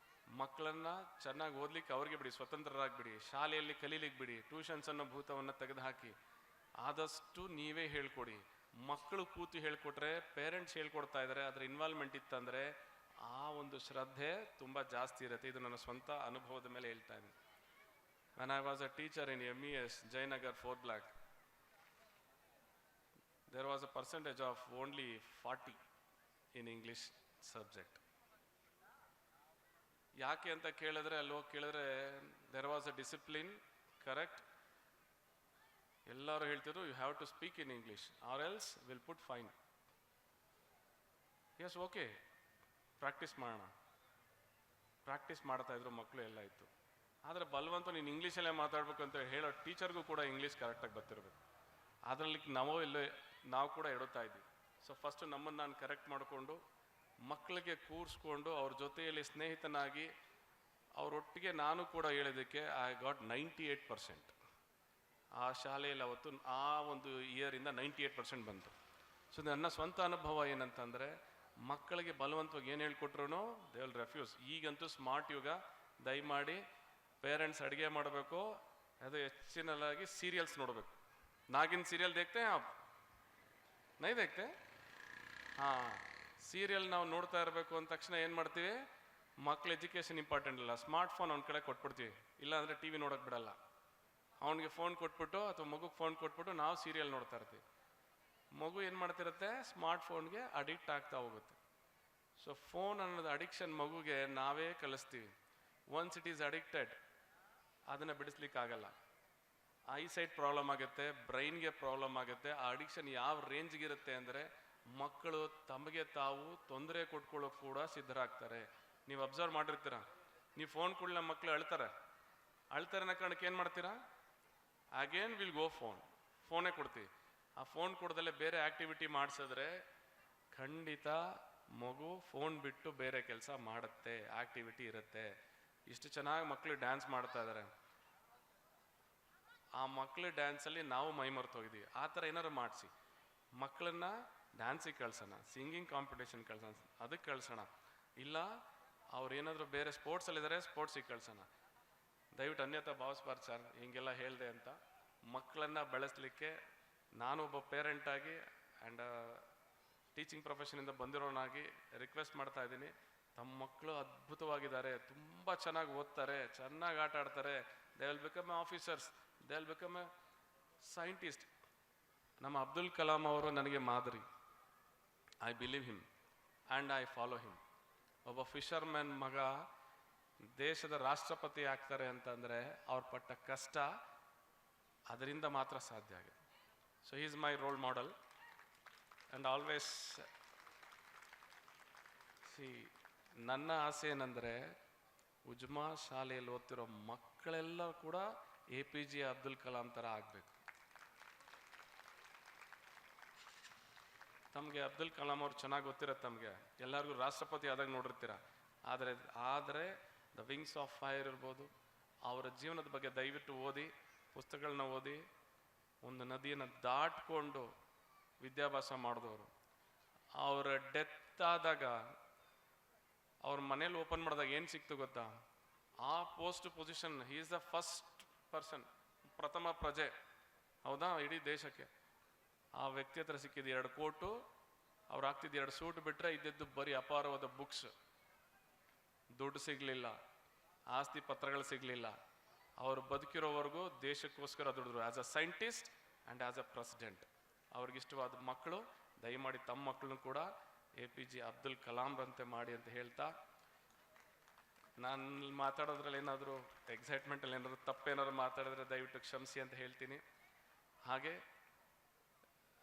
ಮಕ್ಕಳನ್ನ ಚೆನ್ನಾಗಿ ಓದ್ಲಿಕ್ಕೆ ಅವ್ರಿಗೆ ಬಿಡಿ, ಸ್ವತಂತ್ರರಾಗಿಬಿಡಿ, ಶಾಲೆಯಲ್ಲಿ ಕಲೀಲಿಕ್ಕೆ ಬಿಡಿ, ಟ್ಯೂಷನ್ಸ್ ಅನ್ನೋ ಭೂತವನ್ನು ತೆಗೆದುಹಾಕಿ. ಆದಷ್ಟು ನೀವೇ ಹೇಳ್ಕೊಡಿ. ಮಕ್ಕಳು ಕೂತು ಹೇಳ್ಕೊಟ್ರೆ, ಪೇರೆಂಟ್ಸ್ ಹೇಳ್ಕೊಡ್ತಾ ಇದ್ದಾರೆ, ಅದರ ಇನ್ವಾಲ್ವ್ಮೆಂಟ್ ಇತ್ತಂದರೆ ಆ ಒಂದು ಶ್ರದ್ಧೆ ತುಂಬ ಜಾಸ್ತಿ ಇರುತ್ತೆ. ಇದು ನನ್ನ ಸ್ವಂತ ಅನುಭವದ ಮೇಲೆ ಹೇಳ್ತಾ ಇದ್ದೀನಿ. When I was a teacher in MES, Jayanagar 4 Block, there was a percentage of only 40 in English subject. ಯಾಕೆ ಅಂತ ಕೇಳಿದ್ರೆ, ಅಲ್ಲಿ ಹೋಗಿ ಕೇಳಿದ್ರೆ there was a discipline, correct. ಎಲ್ಲರೂ ಹೇಳ್ತಿದ್ರು you have to speak in English or else will put fine. Yes, okay, practice ಮಾಡೋಣ. Practice ಮಾಡ್ತಾ ಇದ್ರು ಮಕ್ಕಳು, ಎಲ್ಲ ಇತ್ತು. ಆದರೆ ಬಲವಂತ ನೀನು ಇಂಗ್ಲೀಷಲ್ಲೇ ಮಾತಾಡ್ಬೇಕು ಅಂತ ಹೇಳೋ ಟೀಚರ್ಗೂ ಕೂಡ ಇಂಗ್ಲೀಷ್ ಕರೆಕ್ಟಾಗಿ ಬರ್ತಿರ್ಬೇಕು. ಅದರಲ್ಲಿ ನಾವು ಕೂಡ ಎಡುತ್ತಾ ಇದ್ವಿ. ಸೊ ಫಸ್ಟು ನಮ್ಮನ್ನು ನಾನು ಕರೆಕ್ಟ್ ಮಾಡಿಕೊಂಡು ಮಕ್ಕಳಿಗೆ ಕೂರಿಸ್ಕೊಂಡು ಅವ್ರ ಜೊತೆಯಲ್ಲಿ ಸ್ನೇಹಿತನಾಗಿ ಅವರೊಟ್ಟಿಗೆ ನಾನು ಕೂಡ ಹೇಳೋದಕ್ಕೆ ಐ ಗಾಟ್ 98%. ಆ ಶಾಲೆಯಲ್ಲಿ ಅವತ್ತು ಆ ಒಂದು ಇಯರಿಂದ 98% ಬಂತು. ಸೊ ನನ್ನ ಸ್ವಂತ ಅನುಭವ ಏನಂತಂದರೆ, ಮಕ್ಕಳಿಗೆ ಬಲವಂತವಾಗಿ ಏನು ಹೇಳ್ಕೊಟ್ರು ದೇ ವಿಲ್ ರೆಫ್ಯೂಸ್. ಈಗಂತೂ ಸ್ಮಾರ್ಟ್ ಯುಗ. ದಯಮಾಡಿ ಪೇರೆಂಟ್ಸ್ ಅಡುಗೆ ಮಾಡಬೇಕು, ಅದು ಹೆಚ್ಚಿನದಾಗಿ ಸೀರಿಯಲ್ಸ್ ನೋಡಬೇಕು. ನಾಗಿನ ಸೀರಿಯಲ್ ದೇಖ್ತೆ ನೈ ದೇಖ್ತೆ, ಹಾಂ, ಸೀರಿಯಲ್ ನಾವು ನೋಡ್ತಾ ಇರಬೇಕು ಅಂದ ತಕ್ಷಣ ಏನು ಮಾಡ್ತೀವಿ, ಮಕ್ಳ ಎಜುಕೇಷನ್ ಇಂಪಾರ್ಟೆಂಟ್ ಇಲ್ಲ, ಸ್ಮಾರ್ಟ್ ಫೋನ್ ಅವ್ನ ಕಡೆ ಕೊಟ್ಬಿಡ್ತೀವಿ. ಇಲ್ಲಾಂದರೆ ಟಿ ವಿ ನೋಡೋಕೆ ಬಿಡಲ್ಲ. ಅವನಿಗೆ ಫೋನ್ ಕೊಟ್ಬಿಟ್ಟು ಅಥವಾ ಮಗುಗೆ ಫೋನ್ ಕೊಟ್ಬಿಟ್ಟು ನಾವು ಸೀರಿಯಲ್ ನೋಡ್ತಾ ಇರ್ತೀವಿ. ಮಗು ಏನು ಮಾಡ್ತಿರುತ್ತೆ, ಸ್ಮಾರ್ಟ್ ಫೋನ್ಗೆ ಅಡಿಕ್ಟ್ ಆಗ್ತಾ ಹೋಗುತ್ತೆ. ಸೊ ಫೋನ್ ಅನ್ನೋದು ಅಡಿಕ್ಷನ್ ಮಗುಗೆ ನಾವೇ ಕಲಿಸ್ತೀವಿ. ಒನ್ಸ್ ಇಟ್ ಈಸ್ ಅಡಿಕ್ಟೆಡ್, ಅದನ್ನು ಬಿಡಿಸ್ಲಿಕ್ಕಾಗಲ್ಲ. ಐಸೈಟ್ ಪ್ರಾಬ್ಲಮ್ ಆಗುತ್ತೆ, ಬ್ರೈನ್ಗೆ ಪ್ರಾಬ್ಲಮ್ ಆಗುತ್ತೆ. ಆ ಅಡಿಕ್ಷನ್ ಯಾವ ರೇಂಜ್ಗಿರುತ್ತೆ ಅಂದರೆ, ಮಕ್ಕಳು ತಮಗೆ ತಾವು ತೊಂದರೆ ಕೊಟ್ಕೊಳ್ಳೋಕೆ ಕೂಡ ಸಿದ್ಧರಾಗ್ತಾರೆ. ನೀವು ಅಬ್ಸರ್ವ್ ಮಾಡಿರ್ತೀರ, ನೀವು ಫೋನ್ ಕೊಡಲಿ ನಮ್ಮ ಮಕ್ಕಳು ಅಳ್ತಾರೆ ಅನ್ನೋ ಕಾರಣಕ್ಕೆ ಏನು ಮಾಡ್ತೀರಾ, ಅಗೇನ್ ವಿಲ್ ಗೋ ಫೋನೇ ಕೊಡ್ತೀವಿ. ಆ ಫೋನ್ ಕೊಡದಲ್ಲೇ ಬೇರೆ ಆ್ಯಕ್ಟಿವಿಟಿ ಮಾಡಿಸಿದ್ರೆ ಖಂಡಿತ ಮಗು ಫೋನ್ ಬಿಟ್ಟು ಬೇರೆ ಕೆಲಸ ಮಾಡುತ್ತೆ, ಆ್ಯಕ್ಟಿವಿಟಿ ಇರುತ್ತೆ. ಇಷ್ಟು ಚೆನ್ನಾಗಿ ಮಕ್ಕಳು ಡ್ಯಾನ್ಸ್ ಮಾಡ್ತಾ ಇದ್ದಾರೆ, ಆ ಮಕ್ಕಳು ಡ್ಯಾನ್ಸಲ್ಲಿ ನಾವು ಮೈ ಮರ್ತೋಗಿದ್ದೀವಿ. ಆ ಥರ ಏನಾದ್ರು ಮಾಡಿಸಿ ಮಕ್ಕಳನ್ನ ಡ್ಯಾನ್ಸಿಗೆ ಕಳ್ಸೋಣ, ಸಿಂಗಿಂಗ್ ಕಾಂಪಿಟೇಷನ್ ಕಳ್ಸೋಣ, ಅದಕ್ಕೆ ಕಳ್ಸೋಣ. ಇಲ್ಲ ಅವ್ರು ಏನಾದರೂ ಬೇರೆ ಸ್ಪೋರ್ಟ್ಸಲ್ಲಿದ್ದಾರೆ, ಸ್ಪೋರ್ಟ್ಸಿಗೆ ಕಳ್ಸೋಣ. ದಯವಿಟ್ಟು ಅನ್ಯತಾ ಭಾವಿಸ್ಬಾರ್ದು ಸರ್, ಹೀಗೆಲ್ಲ ಹೇಳಿದೆ ಅಂತ. ಮಕ್ಕಳನ್ನು ಬೆಳೆಸಲಿಕ್ಕೆ ನಾನು ಒಬ್ಬ ಪೇರೆಂಟಾಗಿ ಆ್ಯಂಡ್ ಟೀಚಿಂಗ್ ಪ್ರೊಫೆಷನಿಂದ ಬಂದಿರೋನಾಗಿ ರಿಕ್ವೆಸ್ಟ್ ಮಾಡ್ತಾ ಇದ್ದೀನಿ. ತಮ್ಮ ಮಕ್ಕಳು ಅದ್ಭುತವಾಗಿದ್ದಾರೆ, ತುಂಬ ಚೆನ್ನಾಗಿ ಓದ್ತಾರೆ, ಚೆನ್ನಾಗಿ ಆಟ ಆಡ್ತಾರೆ. They will become A officers, they will become A scientist. ನಮ್ಮ ಅಬ್ದುಲ್ ಕಲಾಂ ಅವರು ನನಗೆ ಮಾದರಿ. I believe him and I follow him. ಒಬ್ಬ ಫಿಷರ್ಮ್ಯಾನ್ ಮಗ ದೇಶದ ರಾಷ್ಟ್ರಪತಿ ಆಗ್ತಾರೆ ಅಂತಂದರೆ ಅವ್ರು ಪಟ್ಟ ಕಷ್ಟ ಅದರಿಂದ ಮಾತ್ರ ಸಾಧ್ಯ ಆಗಿದೆ. So he is my role model. And always, see, ನನ್ನ ಆಸೆ ಏನಂದರೆ ಉಜ್ಮಾ ಶಾಲೆಯಲ್ಲಿ ಓದ್ತಿರೋ ಮಕ್ಕಳೆಲ್ಲ ಕೂಡ APJ ಅಬ್ದುಲ್ ಕಲಾಂ ಥರ ಆಗಬೇಕು. ತಮಗೆ ಅಬ್ದುಲ್ ಕಲಾಂ ಅವ್ರು ಚೆನ್ನಾಗಿ ಗೊತ್ತಿರತ್ತೆ, ತಮಗೆ ಎಲ್ಲರಿಗೂ ರಾಷ್ಟ್ರಪತಿ ಆದಾಗ ನೋಡಿರ್ತೀರ. ಆದರೆ ದ ವಿಂಗ್ಸ್ ಆಫ್ ಫೈರ್ ಇರ್ಬೋದು, ಅವರ ಜೀವನದ ಬಗ್ಗೆ ದಯವಿಟ್ಟು ಓದಿ, ಪುಸ್ತಕಗಳನ್ನ ಓದಿ. ಒಂದು ನದಿಯನ್ನು ದಾಟ್ಕೊಂಡು ವಿದ್ಯಾಭ್ಯಾಸ ಮಾಡಿದವರು, ಅವರ ಡೆತ್ ಆದಾಗ ಅವ್ರ ಮನೇಲಿ ಓಪನ್ ಮಾಡಿದಾಗ ಏನು ಸಿಕ್ತು ಗೊತ್ತಾ? ಆ post position, he is the first person, ಪ್ರಥಮ ಪ್ರಜೆ, ಹೌದಾ, ಇಡೀ ದೇಶಕ್ಕೆ. ಆ ವ್ಯಕ್ತಿ ಹತ್ರ ಸಿಕ್ಕಿದ್ದು 2 ಕೋಟು, ಅವ್ರು ಹಾಕ್ತಿದ್ದು 2 ಸೂಟ್ ಬಿಟ್ಟರೆ ಇದ್ದಿದ್ದು ಬರೀ ಅಪಾರವಾದ ಬುಕ್ಸ್. ದುಡ್ಡು ಸಿಗಲಿಲ್ಲ, ಆಸ್ತಿ ಪತ್ರಗಳು ಸಿಗಲಿಲ್ಲ. ಅವರು ಬದುಕಿರೋವರೆಗೂ ದೇಶಕ್ಕೋಸ್ಕರ ದುಡಿದ್ರು, as a scientist and as a president. ಅವ್ರಿಗಿಷ್ಟವಾದ ಮಕ್ಕಳು ದಯಮಾಡಿ ತಮ್ಮ ಮಕ್ಕಳನ್ನು ಕೂಡ APJ ಅಬ್ದುಲ್ ಕಲಾಂರಂತೆ ಮಾಡಿ ಅಂತ ಹೇಳ್ತಾ, ನಾನು ಮಾತಾಡೋದ್ರಲ್ಲಿ ಏನಾದರೂ ಎಕ್ಸೈಟ್ಮೆಂಟಲ್ಲಿ ಏನಾದರೂ ತಪ್ಪೇನಾದ್ರು ಮಾತಾಡಿದ್ರೆ ದಯವಿಟ್ಟು ಕ್ಷಮಿಸಿ ಅಂತ ಹೇಳ್ತೀನಿ. ಹಾಗೆ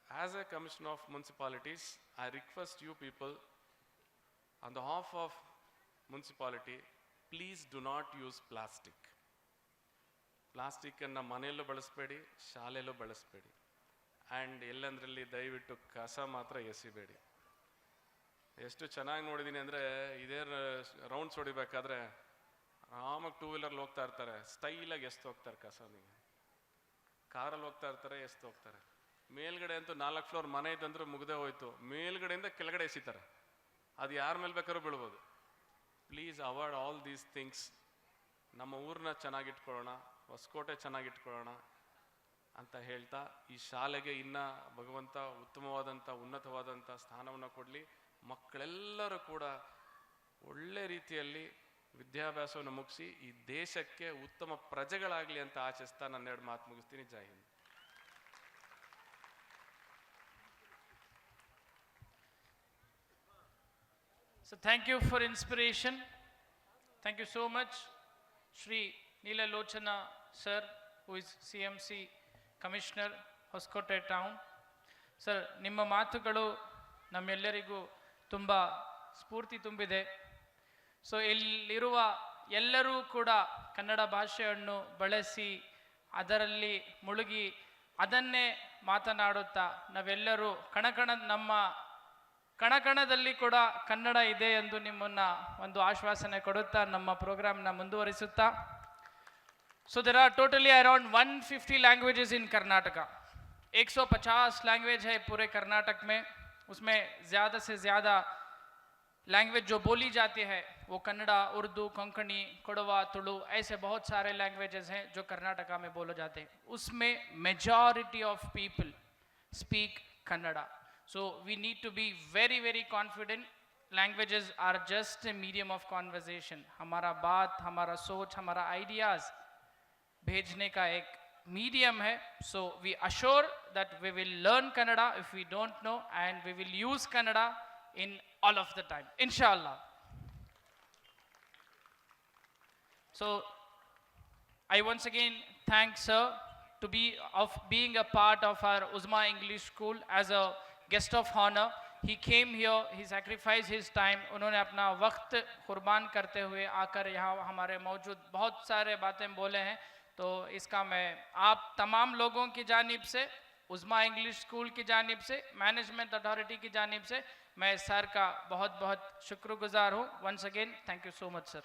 as a commissioner of municipalities, I request you people on the half of municipality, please do not use plastic. ಪ್ಲಾಸ್ಟಿಕ್ಕನ್ನು ಮನೆಯಲ್ಲೂ ಬಳಸಬೇಡಿ, ಶಾಲೆಯಲ್ಲೂ ಬಳಸಬೇಡಿ. ಆ್ಯಂಡ್ ಎಲ್ಲಂದ್ರಲ್ಲಿ ದಯವಿಟ್ಟು ಕಸ ಮಾತ್ರ ಎಸಿಬೇಡಿ. ಎಷ್ಟು ಚೆನ್ನಾಗಿ ನೋಡಿದ್ದೀನಿ ಅಂದರೆ, ಇದೇ ರೌಂಡ್ಸ್ ಹೊಡಿಬೇಕಾದ್ರೆ ಆರಾಮಾಗಿ 2 ವೀಲರ್ಲಿ ಹೋಗ್ತಾ ಇರ್ತಾರೆ, ಸ್ಟೈಲಾಗಿ ಎಸ್ತು ಹೋಗ್ತಾರೆ ಕಸನಿಗೆ. ಕಾರಲ್ಲಿ ಹೋಗ್ತಾ ಇರ್ತಾರೆ, ಎಸ್ತು ಹೋಗ್ತಾರೆ. ಮೇಲ್ಗಡೆ ಅಂತೂ 4 ಫ್ಲೋರ್ ಮನೆ ಇದ್ದಂದ್ರೂ ಮುಗ್ದೇ ಹೋಯ್ತು, ಮೇಲ್ಗಡೆಯಿಂದ ಕೆಳಗಡೆ ಎಸಿತಾರೆ. ಅದು ಯಾರ ಮೇಲೆ ಬೇಕಾದ್ರೂ ಬೀಳ್ಬೋದು. Please avoid all these things. ನಮ್ಮ ಊರನ್ನ ಚೆನ್ನಾಗಿಟ್ಕೊಳ್ಳೋಣ, ಹೊಸಕೋಟೆ ಚೆನ್ನಾಗಿಟ್ಕೊಳ್ಳೋಣ ಅಂತ ಹೇಳ್ತಾ, ಈ ಶಾಲೆಗೆ ಇನ್ನೂ ಭಗವಂತ ಉತ್ತಮವಾದಂಥ ಉನ್ನತವಾದಂಥ ಸ್ಥಾನವನ್ನು ಕೊಡಲಿ. ಮಕ್ಕಳೆಲ್ಲರೂ ಕೂಡ ಒಳ್ಳೆ ರೀತಿಯಲ್ಲಿ ವಿದ್ಯಾಭ್ಯಾಸವನ್ನು ಮುಗಿಸಿ ಈ ದೇಶಕ್ಕೆ ಉತ್ತಮ ಪ್ರಜೆಗಳಾಗಲಿ ಅಂತ ಆಶಿಸ್ತಾ ನನ್ನ 2 ಮಾತು ಮುಗಿಸ್ತೀನಿ. ಜೈ Hind. So thank you for inspiration. Thank you so much, Shri Neela Lochana sir, who is CMC Commissioner, Hoskote Town. Sir, ನಿಮ್ಮ ಮಾತುಗಳು ನಮ್ಮೆಲ್ಲರಿಗೂ ತುಂಬ ಸ್ಫೂರ್ತಿ ತುಂಬಿದೆ. ಸೊ ಇಲ್ಲಿರುವ ಎಲ್ಲರೂ ಕೂಡ ಕನ್ನಡ ಭಾಷೆಯನ್ನು ಬಳಸಿ ಅದರಲ್ಲಿ ಮುಳುಗಿ ಅದನ್ನೇ ಮಾತನಾಡುತ್ತಾ ನಾವೆಲ್ಲರೂ ನಮ್ಮ ಕಣಕಣದಲ್ಲಿ ಕೂಡ ಕನ್ನಡ ಇದೆ ಎಂದು ನಿಮ್ಮನ್ನು ಒಂದು ಆಶ್ವಾಸನೆ ಕೊಡುತ್ತಾ ನಮ್ಮ ಪ್ರೋಗ್ರಾಮ್ನ ಮುಂದುವರಿಸುತ್ತಾ. So there are totally around 150 languages in Karnataka. 150 language है पूरे कर्नाटक में. उसमें ज़्यादा से ज़्यादा लैंग्वेज जो बोली जाती है वो कन्नड़ा, उर्दू, कोंकणी, कोडवा, तुलु, ऐसे बहुत सारे लैंग्वेजेस हैं जो कर्नाटका में बोले जाते हैं. उसमें majority of people speak Kannada. So we need to be very very confident. Languages are just a medium of conversation. हमारा बात, हमारा सोच, हमारा आइडियाज़ भेजने का एक medium है. So we assure that we will learn Kannada if we don't know, and we will use Kannada in all of the time, inshallah. So I once again thank sir to being a part of our Uzma English School as a guest of honor. He came here, he sacrificed his time. उन्होंने अपना वक्त कुर्बान करते हुए आकर यहाँ हमारे मौजूद बहुत सारे बातें बोले हैं. तो इसका मैं आप तमाम लोगों की जानिब से, उज़्मा इंग्लिश स्कूल की जानिब से, मैनेजमेंट अथॉरिटी की जानिब से मैं सर का बहुत बहुत शुक्रगुजार हूँ. Once again thank you so much sir.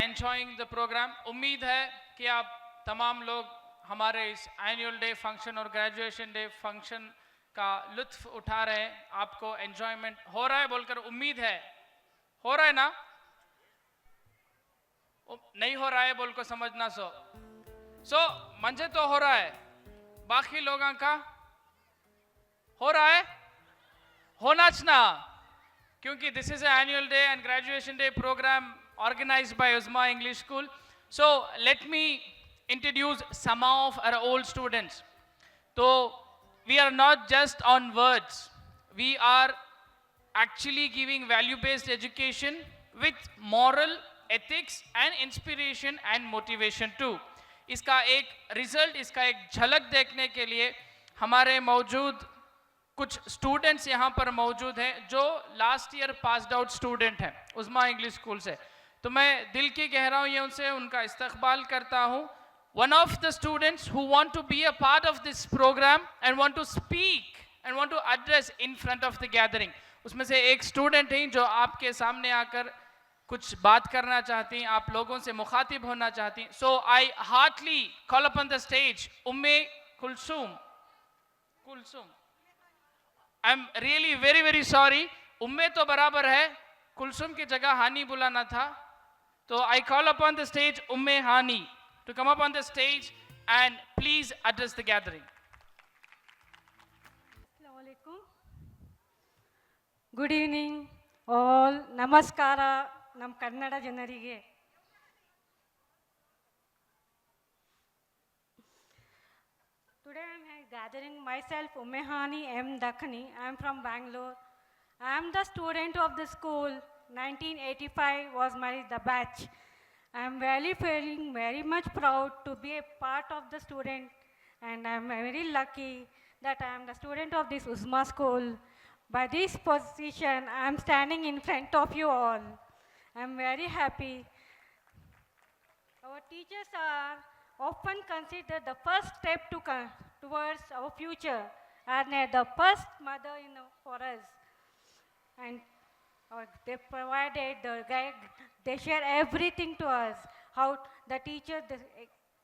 Enjoying the programme. उम्मीद है कि आप तमाम लोग हमारे इस एनुअल डे फंक्शन और ग्रेजुएशन डे फंक्शन का लुत्फ उठा रहे हैं. आपको एंजॉयमेंट हो रहा है बोलकर उम्मीद है. हो रहा है ना? नहीं हो रहा है बोल को समझना. सो मंजे तो हो रहा है, बाकी लोगों का हो रहा है, होना चाहिए, क्योंकि this is annual day and graduation day programme organized by Uzma English School. So let me introduce some of our old students. So we are not just on words. We are actually giving value-based education with moral, ethics and inspiration and motivation too. इसका एक result, इसका एक झलक देखने के लिए हमारे मौजूद कुछ स्टूडेंट्स यहाँ पर मौजूद हैं जो last year passed out student हैं उस्मा इंग्लिश स्कूल से। तो मैं दिल की गहराइयों से उनका इस्तकबाल करता हूँ। One of the students who want to be a part of this program and want to speak and want to address in front of the gathering, उसमें से एक स्टूडेंट हैं जो आपके सामने आकर कुछ बात करना चाहती हैं, आप लोगों से मुखातिब होना चाहती हैं। So I heartily call upon the stage Umme Kulsum. I'm really very sorry. उम्मे तो बराबर है, कुलसुम की जगह हानी बुलाना था। तो I call upon the stage Umme Hani to come up on the stage and please address the gathering. Assalamualaikum. Good evening all. Namaskara ನಮ್ಮ ಕನ್ನಡ ಜನರಿಗೆ. Today I am gathering myself Umme Hani M. Dakhani. I am from Bangalore. I am the student of the school. 1985 was the batch. I am really feeling very much proud to be a part of the student, and I am very lucky that I am the student of this Usma school. By this position, I am standing in front of you all. I am very happy. Our teachers are often considered the first step towards our future, and they are the first mother for us. And they provided the guide, they share everything to us. How the teachers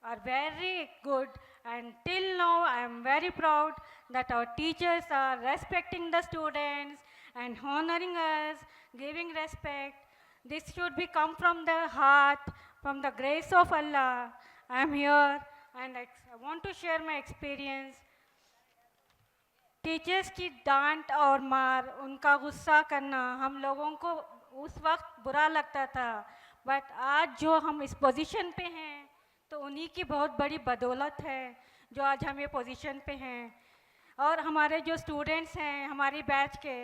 are very good, and till now I am very proud that our teachers are respecting the students and honoring us, giving respect. This should be come from the heart, from the grace of Allah. I am here and I want to share my experience. Teachers की डांट और मार, उनका गुस्सा करना हम लोगों को उस वक्त बुरा लगता था, बट आज जो हम इस पोजीशन पे हैं तो उन्हीं की बहुत बड़ी बदौलत है जो आज हम ये पोजीशन पे हैं। और हमारे जो स्टूडेंट्स हैं हमारी बैच के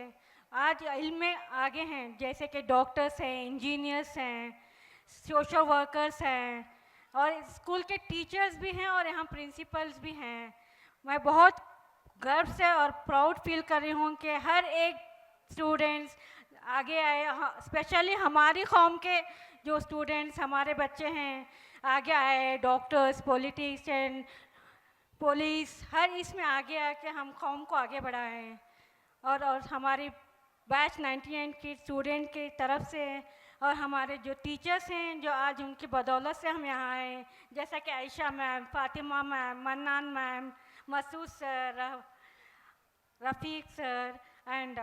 आज इल्म में आगे हैं, जैसे कि डॉक्टर्स हैं, इंजीनियर्स हैं, सोशल वर्कर्स हैं और स्कूल के टीचर्स भी हैं और यहाँ प्रिंसिपल्स भी हैं। मैं बहुत गर्व से और प्राउड फील कर रही हूँ कि हर एक स्टूडेंट्स आगे आए, स्पेशली हमारी कौम के जो स्टूडेंट्स हमारे बच्चे हैं आगे आए, डॉक्टर्स, पॉलिटिशियन, पुलिस, हर इसमें आगे आके हम कौम को आगे बढ़ाएं। और हमारी बैच 99 की स्टूडेंट की तरफ से और हमारे जो टीचर्स हैं जो आज उनकी बदौलत से हम यहाँ आए, जैसा कि Ayesha ma'am, Fatima ma'am, Mannan ma'am, Masood sir, Rafiq sir and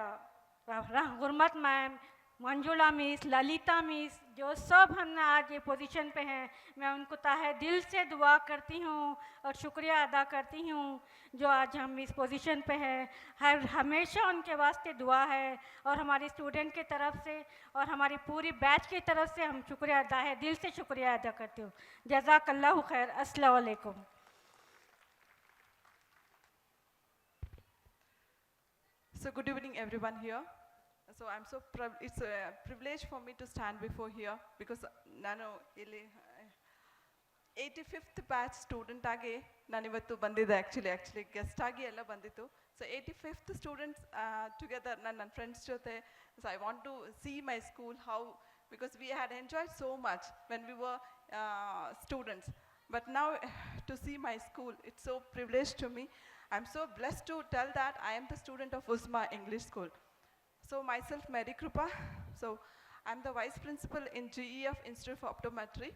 Gurmat ma'am, Manjula miss, Lalita miss, जो सब हम आज ये पोजीशन पे हैं, मैं उनको ताहे दिल से दुआ करती हूँ और शुक्रिया अदा करती हूँ जो आज हम इस पोजीशन पे हैं। हमेशा उनके वास्ते दुआ है और हमारी स्टूडेंट की तरफ से और हमारी पूरी बैच की तरफ से हम शुक्रिया अदा है, दिल से शुक्रिया अदा करती हूँ। जज़ाकल्लाहु खैर। अस्सलाम वालेकुम। So good evening everyone here. So I'm it's a privilege for me to stand before here because ನಾನು ಇಲ್ಲಿ 85th ಬ್ಯಾಚ್ ಸ್ಟೂಡೆಂಟ್ ಆಗಿ ನಾನು ಇವತ್ತು ಬಂದಿದ್ದೆ ಆ್ಯಕ್ಚುಲಿ ಗೆಸ್ಟ್ ಆಗಿ ಎಲ್ಲ ಬಂದಿತ್ತು. ಸೊ 85th ಸ್ಟೂಡೆಂಟ್ಸ್ ಟುಗೆದರ್ ನನ್ನ ಫ್ರೆಂಡ್ಸ್ ಜೊತೆ so I want to see my school how because we had enjoyed so much when we were students, but now to see my school, it's so privileged to me. I'm so blessed to tell that I am the student of Usma English School. So myself Mary Krupa, so I'm the vice principal in GEF Institute of Optometry.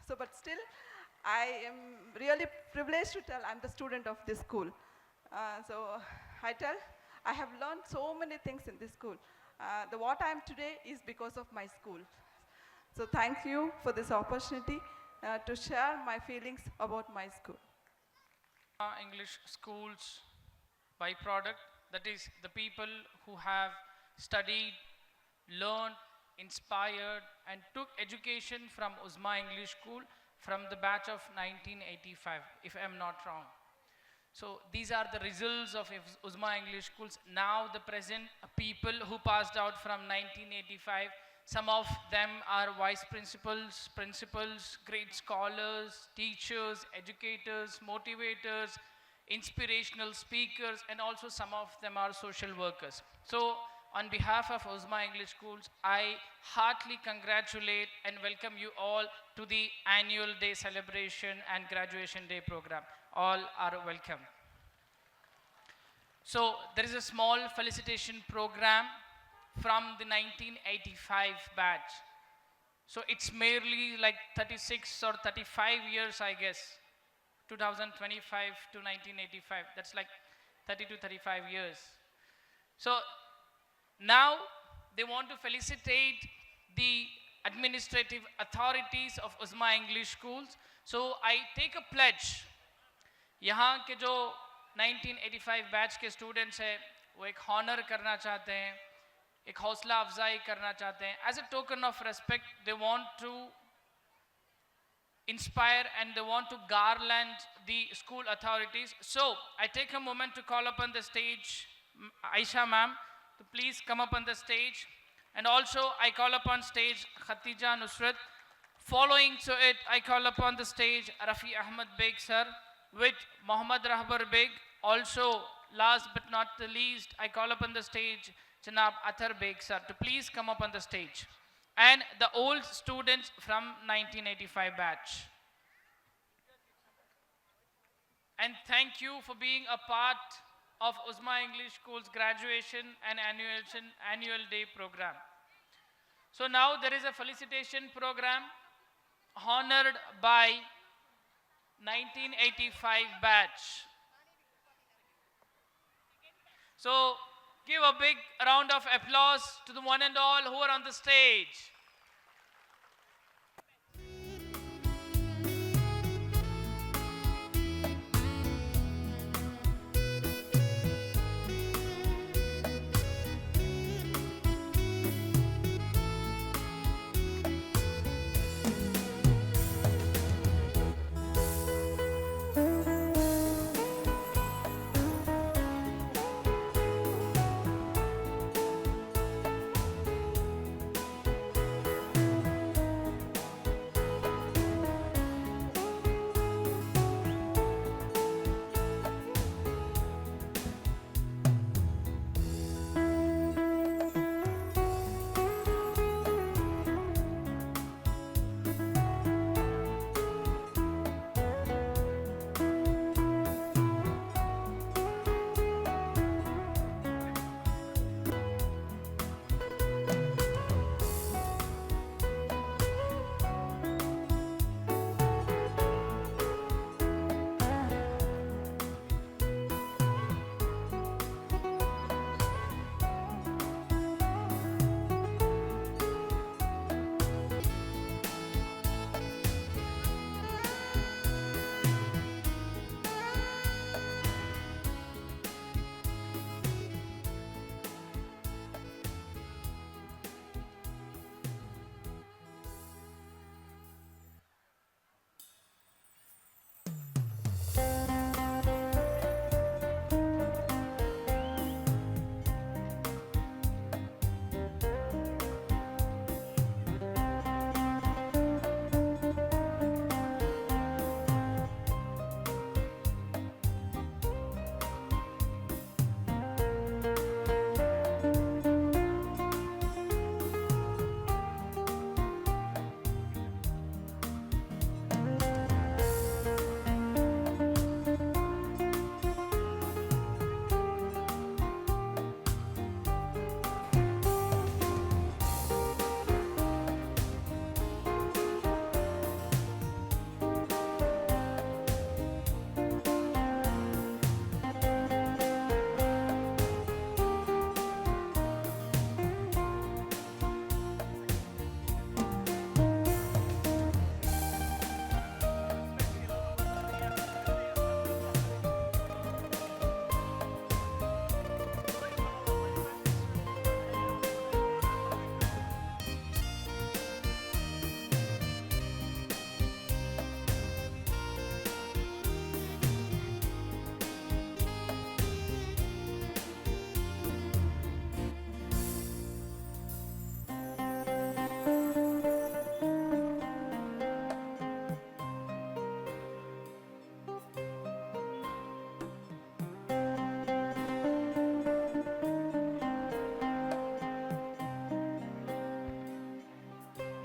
So but still I am really privileged to tell I'm the student of this school. So I tell I have learned so many things in this school. What I am today is because of my school. So thank you for this opportunity to share my feelings about my school. English schools byproduct, that is the people who have studied, learned, inspired and took education from Usma English School from the batch of 1985, if I am not wrong. So these are the results of Uzma English Schools. Now the present people who passed out from 1985, some of them are vice principals, principals, great scholars, teachers, educators, motivators, inspirational speakers, and also some of them are social workers. So on behalf of Uzma English Schools, I heartily congratulate and welcome you all to the annual day celebration and graduation day program. All are welcome. So there is a small felicitation program from the 1985 batch. So it's merely like 36 or 35 years, I guess. 2025 to 1985, that's like 30 to 35 years. So now they want to felicitate the administrative authorities of Uzma English Schools. So I take a pledge. यहाँ के जो 1985 batch के students हैं वो एक Honor करना चाहते हैं, एक हौसला अफजाई करना चाहते हैं. As a token of respect, they want to inspire and they want to garland the school authorities. So I take a moment to call upon the stage Aisha ma'am to please come up on the stage, and also I call upon stage Khatija Nusrat. Following to it, I call upon the stage Rafi Ahmed Beg sir with Muhammad Rahbar Beg. Also, last but not the least, I call upon the stage Janab Athar Beg sir to please come up on the stage, and the old students from 1985 batch. And thank you for being a part of Uzma English School's graduation and annual day program. So now there is a felicitation program honored by 1985 batch. So give a big round of applause to the one and all who are on the stage.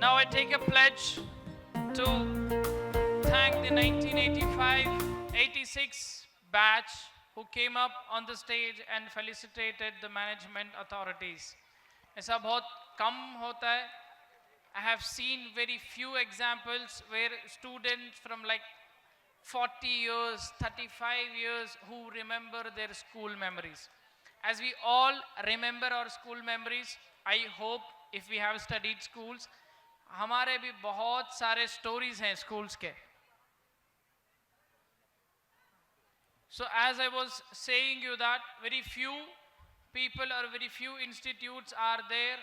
Now I take a pledge to thank the 1985-86 batch who came up on the stage and felicitated the management authorities. ऐसा बहुत कम होता है. I have seen very few examples where students from like 40 years, 35 years who remember their school memories. As we all remember our school memories, I hope if we have studied schools, हमारे भी बहुत सारे stories हैं schools के. So as I was saying you that very few people or very few institutes are there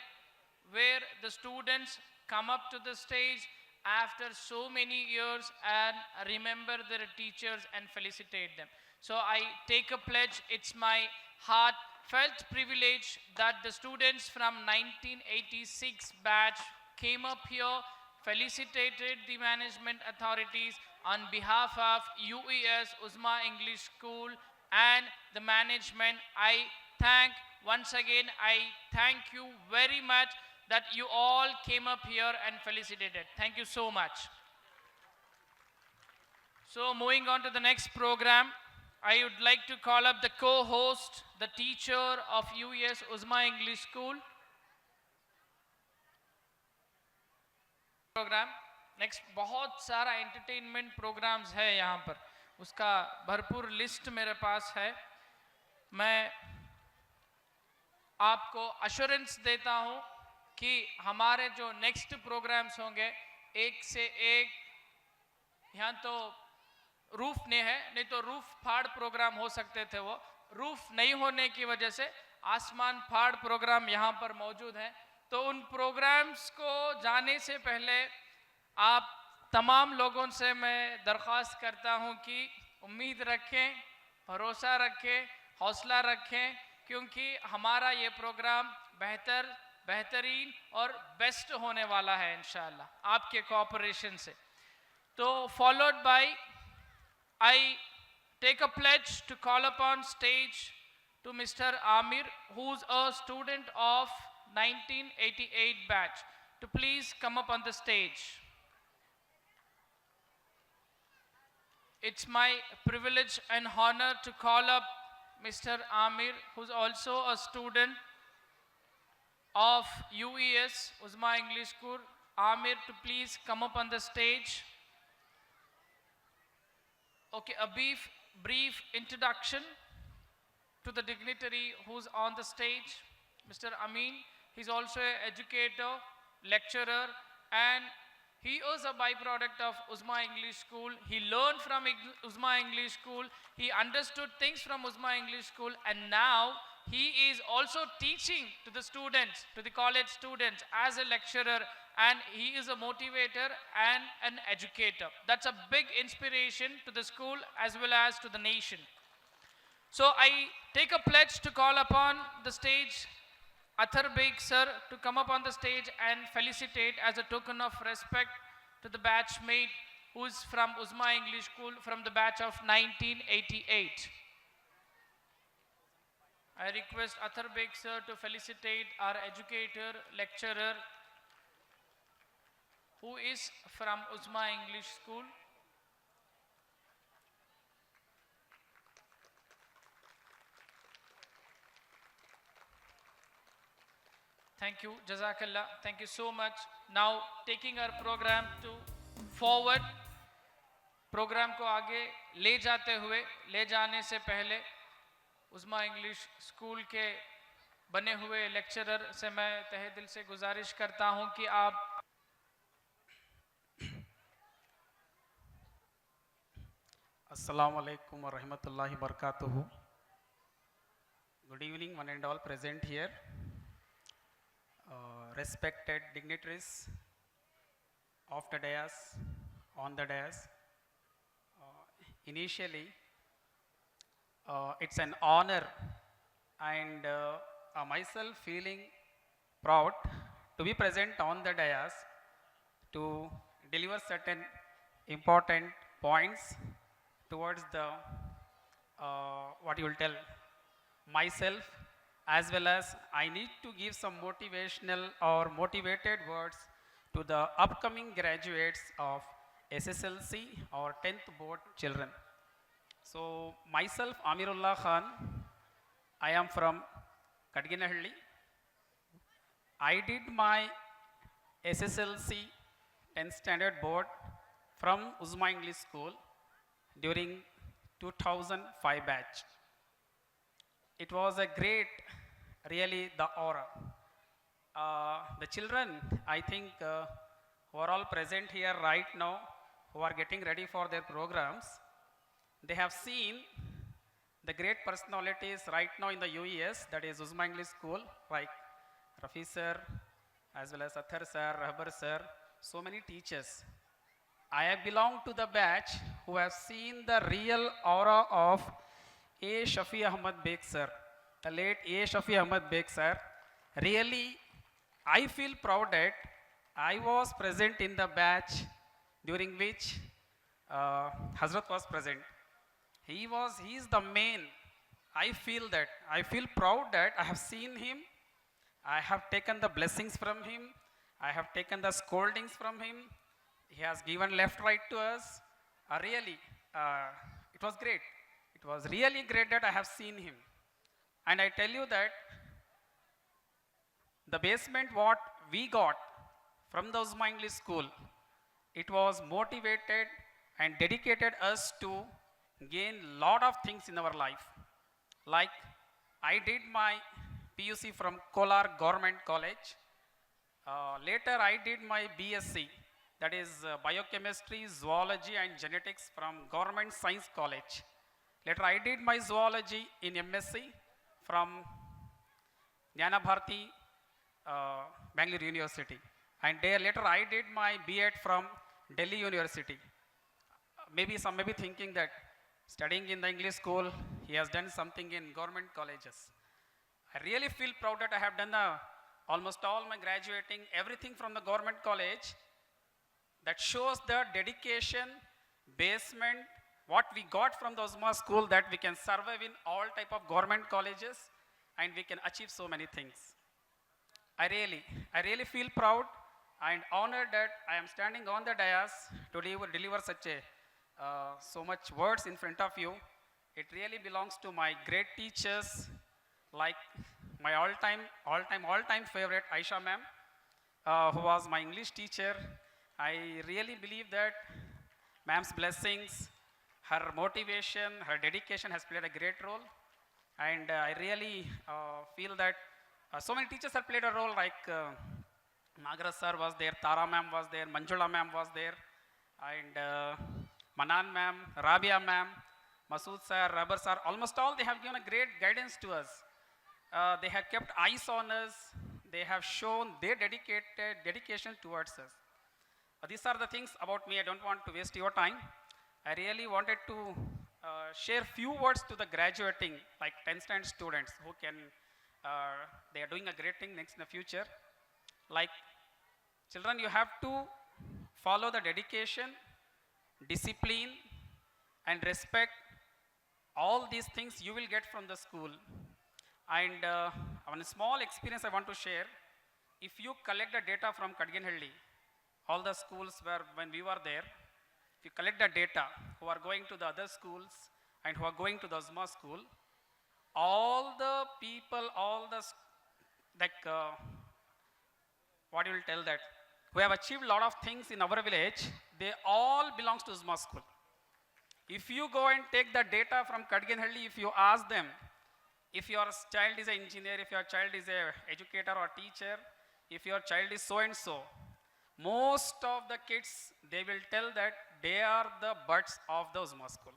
where the students come up to the stage after so many years and remember their teachers and felicitate them. So I take a pledge, it's my heartfelt privilege that the students from 1986 batch came up here, felicitated the management authorities on behalf of UES Uzma English School and the management. I thank once again, I thank you very much that you all came up here and felicitated. Thank you so much. So moving on to the next program, I would like to call up the co-host, the teacher of UES Uzma English School. Programme next बहुत सारा entertainment programmes है यहाँ पर, उसका भरपूर list मेरे पास है. मैं आपको अश्योरेंस देता हूँ कि हमारे जो नेक्स्ट प्रोग्राम्स होंगे एक से एक, यहाँ तो रूफ नहीं है, नहीं तो रूफ फाड़ प्रोग्राम हो सकते थे, वो रूफ नहीं होने की वजह से आसमान फाड़ प्रोग्राम यहाँ पर मौजूद है. तो उन प्रोग्राम्स को जाने से पहले आप तमाम लोगों से मैं दरख्वास्त करता हूं कि उम्मीद रखें, भरोसा रखें, हौसला रखें, क्योंकि हमारा ये प्रोग्राम बेहतरीन और बेस्ट होने वाला है इंशाअल्लाह आपके कोऑपरेशन से. तो followed by I take a pledge to call upon stage to Mr. Amir, who's a student of 1988 batch, to please come up on the stage. It's my privilege and honor to call up Mr. Amir, who's also a student of UES Uzma English School. Amir, to please come up on the stage. Okay, a brief introduction to the dignitary who's on the stage, Mr. Amin. He's also an educator, lecturer, and he is a byproduct of Uzma English School. He learned from Uzma English School. He understood things from Uzma English School, and now he is also teaching to the students, to the college students as a lecturer, and he is a motivator and an educator. That's a big inspiration to the school as well as to the nation. So I take a pledge to call upon the stage Athar Beg sir to come up on the stage and felicitate as a token of respect to the batchmate who is from Uzma English School from the batch of 1988. I request Athar Beg sir to felicitate our educator, lecturer who is from Uzma English School. Thank you, Jazakallah. Thank you so much. Now taking our program to forward, program को आगे ले जाते हुए, ले जाने से पहले उस्मा English school के बने हुए लेक्चरर से मैं तहे दिल से गुजारिश करता हूं कि आप Assalamu alaikum wa rahmatullahi wa barakatuhu. Good evening, one and all present here. Respected dignitaries of the dais, on the dais. Initially, it's an honor and myself feeling proud to be present on the dais to deliver certain important points towards the what you will tell myself, as well as I need to give some motivational or motivated words to the upcoming graduates of SSLC or 10th board children. So myself Amirullah Khan, I am from Kadginahalli. I did my SSLC 10th standard board from Uzma English School during 2005 batch. It was a great, really the aura. The children, I think, who are all present here right now, who are getting ready for their programs, they have seen the great personalities right now in the UES, that is Uzma English School, like Rafi sir, as well as Athar sir, Rahbar sir, so many teachers. I belong to the batch who have seen the real aura of A. Shafi Ahmad Beg sir, the late A. Shafi Ahmad Beg sir. Really, I feel proud that I was present in the batch during which Hazrat was present. He is the main. I feel proud that I have seen him. I have taken the blessings from him. I have taken the scoldings from him. He has given left, right to us. Really, it was great. It was really great that I have seen him. And I tell you that the basement what we got from the Uzma English School, it was motivated and dedicated us to gain lot of things in our life. Like I did my PUC from Kolar Government College. Later I did my BSc, that is Biochemistry, Zoology and Genetics from Government Science College. Later I did my Zoology in MSc from Jnana Bharati, Bangalore University. And there later I did my B.Ed from Delhi University. Maybe some may be thinking that studying in the English school, he has done something in government colleges. I really feel proud that I have done almost all my graduating, everything from the government college. That shows the dedication, basement, what we got from the Uzma school, that we can survive in all type of government colleges and we can achieve so many things. I really feel proud and honored that I am standing on the dais to deliver such a so much words in front of you. It really belongs to my great teachers, like my all-time favorite Aisha ma'am, who was my English teacher. I really believe that ma'am's blessings, her motivation, her dedication has played a great role. And I really feel that so many teachers have played a role, like Nagaraj sir was there, Tara ma'am was there, Manjula ma'am was there, and Manan ma'am, Rabia ma'am, Masood sir, Rabar sir, almost all they have given a great guidance to us. They have kept eyes on us. They have shown their dedication towards us. These are the things about me. I don't want to waste your time. I really wanted to share few words to the graduating, like 10th standard students who can, they are doing a great thing next in the future. Like children, you have to follow the dedication, discipline, and respect. All these things you will get from the school. And one small experience I want to share. If you collect the data from Kadginhalli, all the schools where when we were there, if you collect the data who are going to the other schools and who are going to the Uzma school, all the people, what you will tell that, who have achieved a lot of things in our village, they all belongs to Uzma school. If you go and take the data from Kadginhalli, if you ask them, if your child is an engineer, if your child is an educator or teacher, if your child is so and so, most of the kids, they will tell that they are the buds of the Uzma school.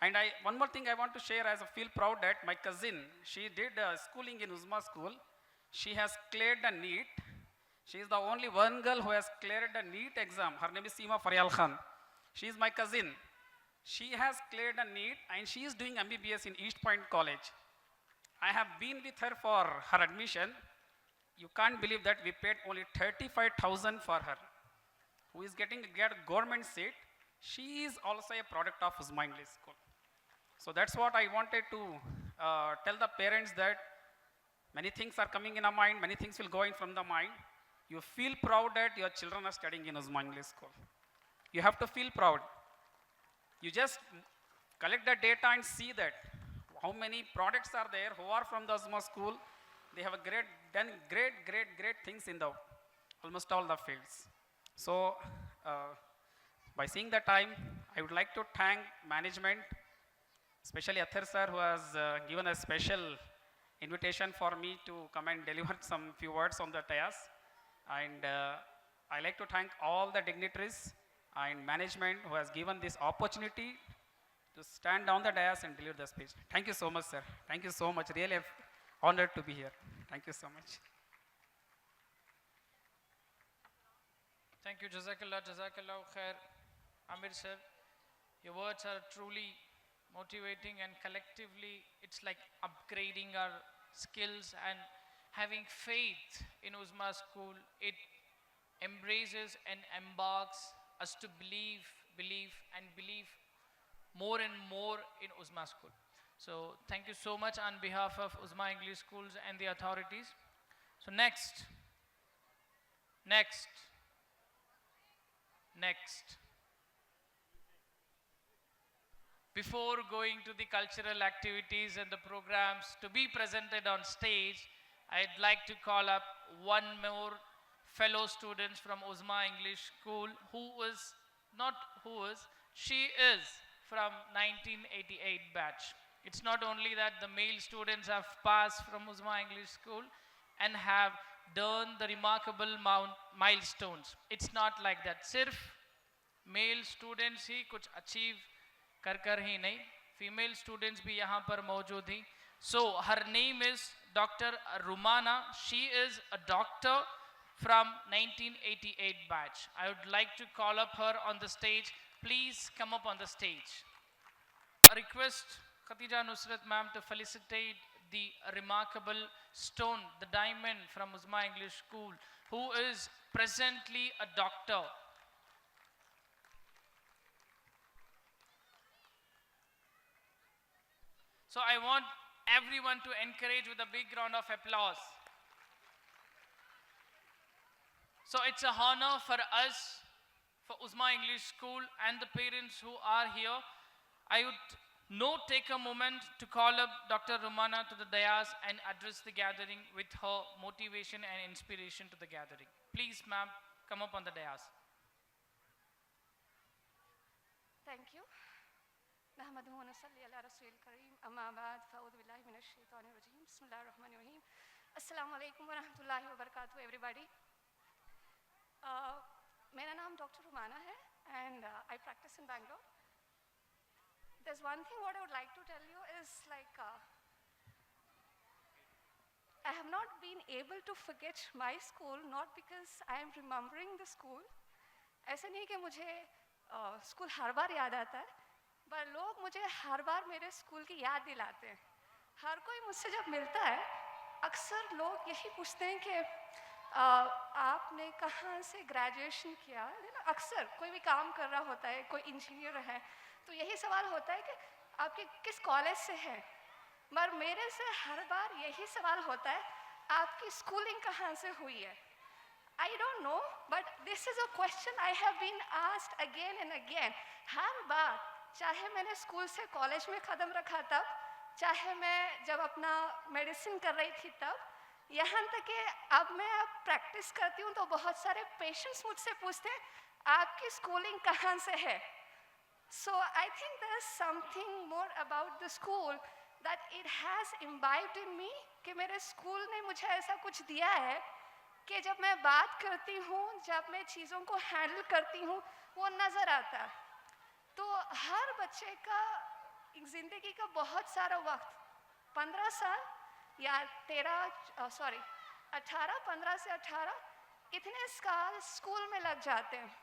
And one more thing I want to share, as I feel proud that my cousin, she did schooling in Uzma school. She has cleared the NEET. She is the only one girl who has cleared the NEET exam. Her name is Seema Faryal Khan. She is my cousin. She has cleared the NEET and she is doing MBBS in East Point College. I have been with her for her admission. You can't believe that we paid only 35,000 for her. Who is getting a government seat. She is also a product of Uzma English School. So that's what I wanted to tell the parents, that many things are coming in our mind, many things will go in from the mind. you feel proud that your children are studying in Uzma English School. You have to feel proud. You just collect the data and see that how many products are there who are from the Uzma school. They have done great things in the almost all the fields. So by seeing the time, I would like to thank management, especially Athar sir, who has given a special invitation for me to come and deliver some few words on the dais. And I like to thank all the dignitaries and management who has given this opportunity to stand on the dais and deliver the speech. Thank you so much, sir. Thank you so much. Really honored to be here. Thank you so much. Thank you, Jazakallah, Jazakallah khair. Amir sir, your words are truly motivating, and collectively it's like upgrading our skills and having faith in Uzma school. It embraces and embarks us to believe more and more in Uzma school. So thank you so much on behalf of Uzma English Schools and the authorities. So next. Before going to the cultural activities and the programs to be presented on stage, I'd like to call up one more fellow students from Uzma English School she is from 1988 batch. It's not only that the male students have passed from Uzma English School and have done the remarkable milestones. It's not like that. Sirf male students ही कुछ achieve कर ही नहीं, female students भी यहाँ पर मौजूद ही. So her name is Dr. Rumana. She is a doctor from 1988 batch. I would like to call up her on the stage. Please come up on the stage. A request Khatija Nusrat ma'am to felicitate the remarkable stone, the diamond from Uzma English School, who is presently a doctor. So I want everyone to encourage with a big round of applause. So it's a honor for us, for Uzma English School and the parents who are here. I would now take a moment to call up Dr. Rumana to the dais and address the gathering with her motivation and inspiration to the gathering. Please, ma'am, come up on the dais. Thank you. نحمده ونصلي على رسول الكريم أما بعد فأعوذ بالله من الشيطان الرجيم بسم الله الرحمن الرحيم السلام عليكم ورحمة الله وبركاته everybody. मेरा नाम doctor रुमाना है and I practice in Bangalore. There's one thing what I would like to tell you is like I have not been able to forget my school, not because I am remembering the school. ऐसा नहीं कि मुझे school हर बार याद आता है, पर लोग मुझे हर बार मेरे स्कूल की याद दिलाते हैं. हर कोई मुझसे जब मिलता है अक्सर लोग यही पूछते हैं कि आपने कहाँ से ग्रेजुएशन किया. अक्सर कोई भी काम कर रहा होता है, कोई इंजीनियर है, तो यही सवाल होता है कि आपके किस कॉलेज से है. मगर मेरे से हर बार यही सवाल होता है आपकी स्कूलिंग कहाँ से हुई है. I don't know, but this is a question I have been asked again and again. हर बार, चाहे मैंने स्कूल से कॉलेज में कदम रखा तब, चाहे मैं जब अपना मेडिसिन कर रही थी तब, यहाँ तक कि अब मैं प्रैक्टिस करती हूँ तो बहुत सारे पेशेंट्स मुझसे पूछते हैं आपकी स्कूलिंग कहाँ से है. So I think there is something more about the school that it has imbibed in me कि मेरे स्कूल ने मुझे ऐसा कुछ दिया है कि जब मैं बात करती हूँ, जब मैं चीज़ों को हैंडल करती हूँ, वो नज़र आता है. तो हर बच्चे का ज़िंदगी का बहुत सारा वक्त 15 साल या 15 से 18 इतने साल स्कूल में लग जाते हैं.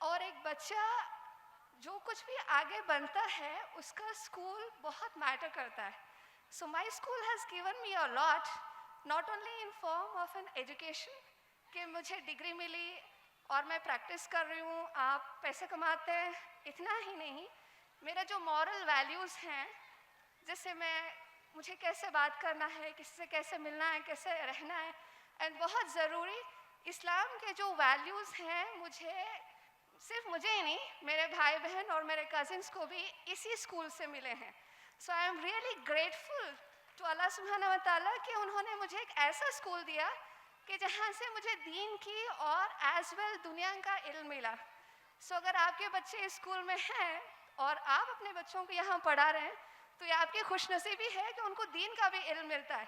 और एक बच्चा जो कुछ भी आगे बनता है उसका स्कूल बहुत मैटर करता है. So my school has given me a lot, not only in form of an education कि मुझे डिग्री मिली और मैं प्रैक्टिस कर रही हूँ, आप पैसे कमाते हैं, इतना ही नहीं, मेरा जो मॉरल वैल्यूज़ हैं, जैसे मुझे कैसे बात करना है, किसी से कैसे मिलना है, कैसे रहना है, एंड बहुत ज़रूरी इस्लाम के जो वैल्यूज़ हैं सिर्फ मुझे ही नहीं, मेरे भाई बहन और मेरे कज़िन्स को भी इसी स्कूल से मिले हैं. So I am really grateful to अल्लाह सुब्हाना व तआला कि उन्होंने मुझे एक ऐसा स्कूल दिया कि जहाँ से मुझे दीन की और एज वेल दुनिया का इल्म मिला. सो अगर आपके बच्चे इस स्कूल में हैं और आप अपने बच्चों को यहाँ पढ़ा रहे हैं तो ये आपकी खुशनसीबी है कि उनको दीन का भी इल्म मिलता है.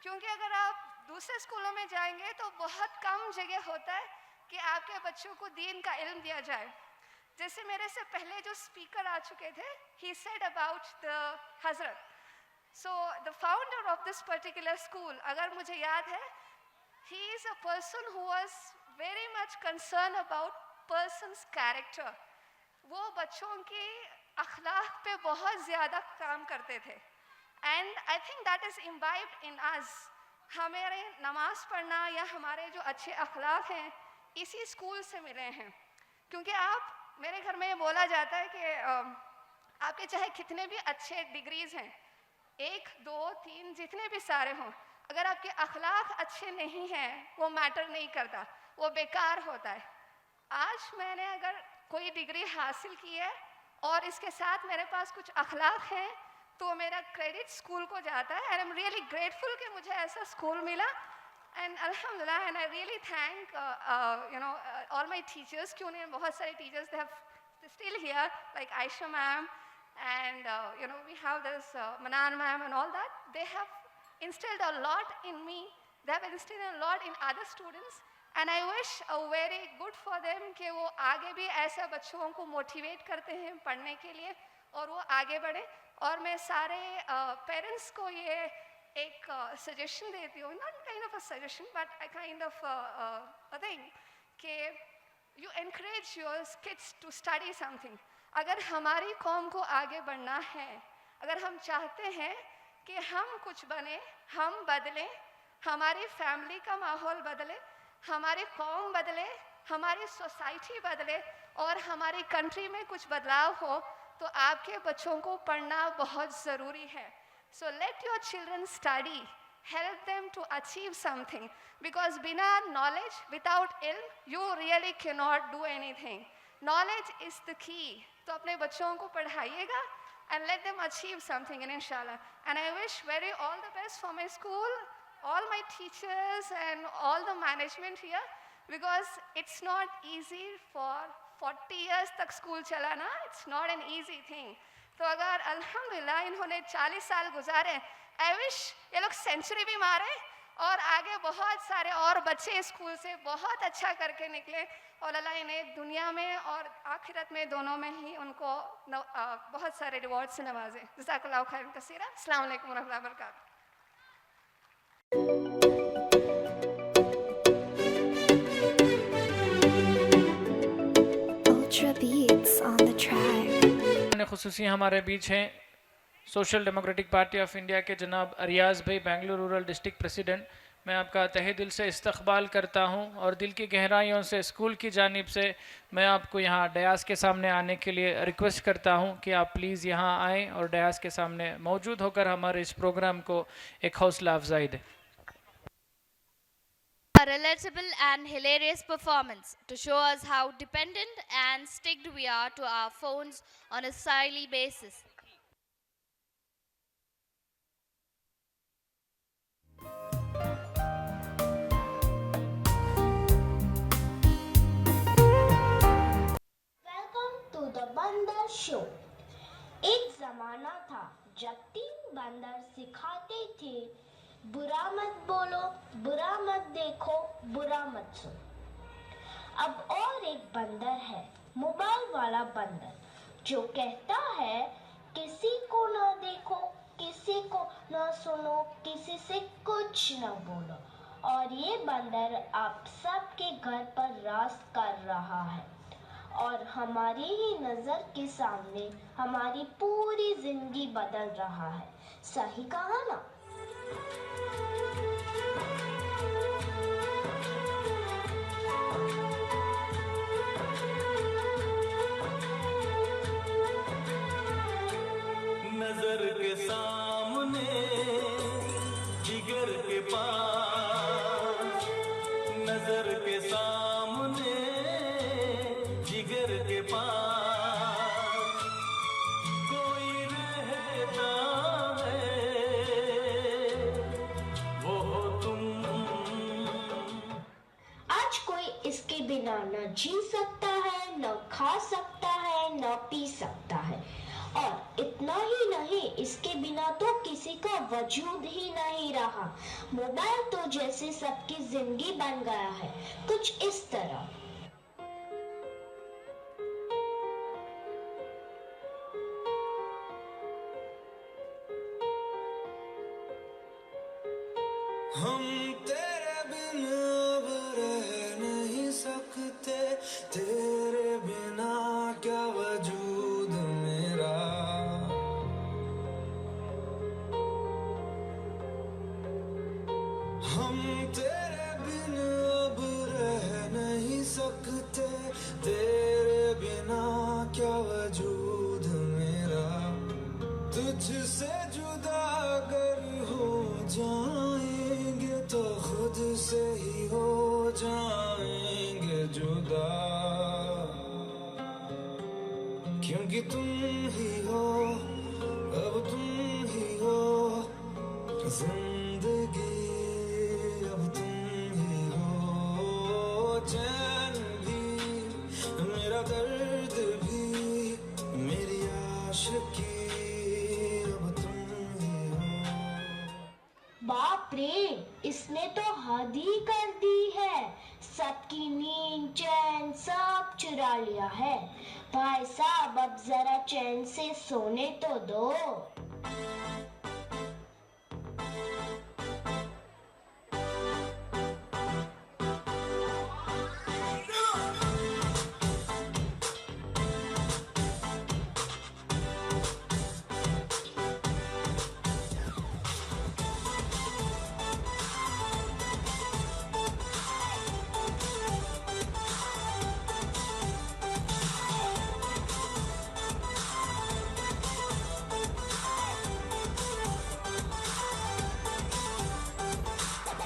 क्योंकि अगर आप दूसरे स्कूलों में जाएंगे तो बहुत कम जगह होता है कि आपके बच्चों को दीन का इल्म दिया जाए. जैसे मेरे से पहले जो स्पीकर आ चुके थे, he said about the Hazrat. So the founder of this particular school, अगर मुझे याद है, he is a person who was very much concerned about person's character. वो बच्चों की अखलाक पे बहुत ज़्यादा काम करते थे. And I think that is imbibed in us. हमारे नमाज पढ़ना या हमारे जो अच्छे अखलाक हैं इसी स्कूल से मिले हैं. क्योंकि मेरे घर में ये बोला जाता है कि आपके चाहे कितने भी अच्छे डिग्रीज़ हैं, 1, 2, 3 जितने भी सारे हों, अगर आपके अखलाक अच्छे नहीं हैं वो मैटर नहीं करता, वो बेकार होता है. आज मैंने अगर कोई डिग्री हासिल की है और इसके साथ मेरे पास कुछ अखलाक हैं तो मेरा क्रेडिट स्कूल को जाता है. And I am really grateful कि मुझे ऐसा स्कूल मिला. एंड अल्हम्दुलिल्लाह, and I really thank all my teachers. क्यों नहीं, बहुत सारे teachers they have still here like Ayesha ma'am and we have this Manan ma'am and all that. They have instilled a lot in me. They have instilled a lot in other students, and I wish very good for them कि वो आगे भी ऐसे बच्चों को motivate करते हैं पढ़ने के लिए और वो आगे बढ़े. और मैं सारे पेरेंट्स को ये एक सजेशन देती हूँ, not kind of a suggestion but a kind of a thing कि you encourage your kids to study something. अगर हमारी कौम को आगे बढ़ना है, अगर हम चाहते हैं कि हम कुछ बने, हम बदलें, हमारी फैमिली का माहौल बदले, हमारी कौम बदले, हमारी सोसाइटी बदले और हमारी कंट्री में कुछ बदलाव हो, तो आपके बच्चों को पढ़ना बहुत ज़रूरी है. So let your children study, help them to achieve something, because बिना knowledge, without ilm, you really cannot do anything. Knowledge is the key. तो अपने बच्चों को पढ़ाइएगा and let them achieve something, and inshallah. And I wish all the best for my school, all my teachers and all the management here, because it's not easy for 40 years तक school चलाना. It's not an easy thing. तो अगर अल्हम्दुलिल्लाह इन्होंने 40 साल गुजारे, I wish ये लोग सेंचुरी भी मारे और आगे बहुत सारे और बच्चे स्कूल से बहुत अच्छा करके निकले और अल्लाह इन्हें दुनिया में और आखिरत में दोनों में ही उनको बहुत सारे रिवॉर्ड से नवाजे. जज़ाकल्लाहु खैरन कसीरा. अस्सलाम वालेकुम व रहमतुल्लाहि व बरकातहू. Ultra beats on the track. खुसूसी हमारे बीच हैं social democratic party of India के जनाब रियाज भाई, बेंगलुरु रूरल डिस्ट्रिक्ट प्रेसिडेंट. मैं आपका तहे दिल से इस्तकबाल करता हूं और दिल की गहराइयों से स्कूल की जानिब से मैं आपको यहां डयास के सामने आने के लिए रिक्वेस्ट करता हूं कि आप प्लीज़ यहां आएँ और डयास के सामने मौजूद होकर हमारे इस प्रोग्राम को एक हौसला अफजाई दें. A relatable and hilarious performance to show us how dependent and sticked we are to our phones on a daily basis. Welcome to the बंदर शो. एक जमाना था जब 3 बंदर सिखाते थे, बुरा मत बोलो, बुरा मत देखो, बुरा मत सुनो. अब और एक बंदर है, मोबाइल वाला बंदर, जो कहता है किसी को ना देखो, किसी को ना सुनो, किसी से कुछ ना बोलो. और ये बंदर आप सबके घर पर राज कर रहा है और हमारी ही नज़र के सामने हमारी पूरी जिंदगी बदल रहा है. सही कहा ना? नजर के सामने जिगर के पास, नजर के सामने जिगर के पास कोई रहता है, वो हो तुम। आज कोई इसके बिना न जी सकता है, न खा सकता है, न पी सकता है, और इतना ही नहीं, इसके बिना तो किसी का वजूद ही नहीं रहा। मोबाइल तो जैसे सबकी जिंदगी बन गया है, कुछ इस तरह। हम तेरे बिन अब रह नहीं सकते, तेरे बिना क्या वजूद मेरा। हम तेरे बिन अब रह नहीं सकते, तेरे बिना क्या वजूद मेरा। तुझसे जुदा अगर हो जाएंगे तो खुद से ही हो जाएंगे जुदा, क्योंकि तुम ही हो, अब तुम ही हो जिंदगी, अब तुम ही हो चैन भी, मेरा दर्द भी, मेरी आशिकी, अब तुम ही हो। बाप रे, इसने तो हद ही कर दी है, सबकी नींद चैन सब चुरा लिया है। भाई साहब, अब जरा चैन से सोने तो दो।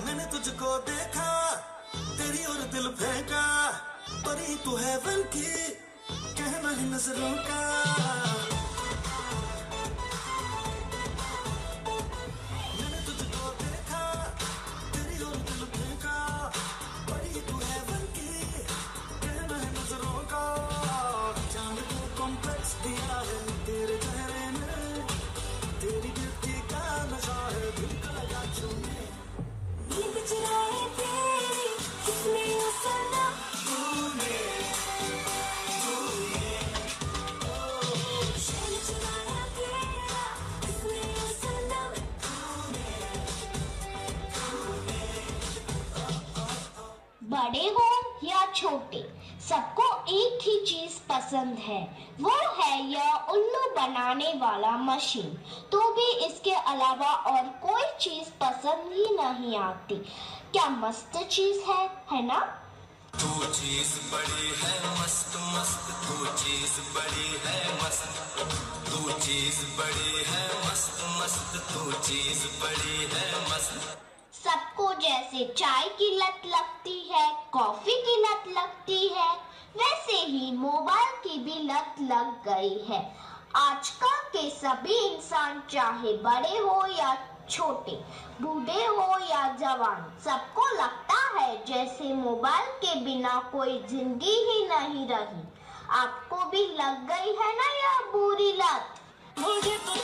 मैंने तुझको देखा, तेरी और दिल फेंका, परी तू हेवन की, कहना ही नजरों का। मैंने तुझको देखा, तेरी और दिल फेंका, परी तू हेवन की, कहना है नजरों का। चांद को कॉम्प्लेक्स दिया है तेरे चेहरे ने, तेरी ब्यूटी का नशा है दिल का लगा छूने। बड़े हो या छोटे, सबको एक ही चीज पसंद है, वो है यह उल्लू बनाने वाला मशीन। तो भी इसके अलावा और कोई चीज पसंद ही नहीं आती। क्या मस्त चीज है ना? तू चीज बड़ी है मस्त मस्त, तू चीज बड़ी है मस्त, तू चीज बड़ी है मस्त मस्त, तू चीज बड़ी है मस्त। सबको जैसे चाय की लत लगती है, कॉफी की लत लगती है, वैसे ही मोबाइल की भी लत लग गई है। आजकल के सभी इंसान, चाहे बड़े हो या छोटे, बूढ़े हो या जवान, सबको लगता है जैसे मोबाइल के बिना कोई जिंदगी ही नहीं रही। आपको भी लग गई है ना यह बुरी लत? मुझे तो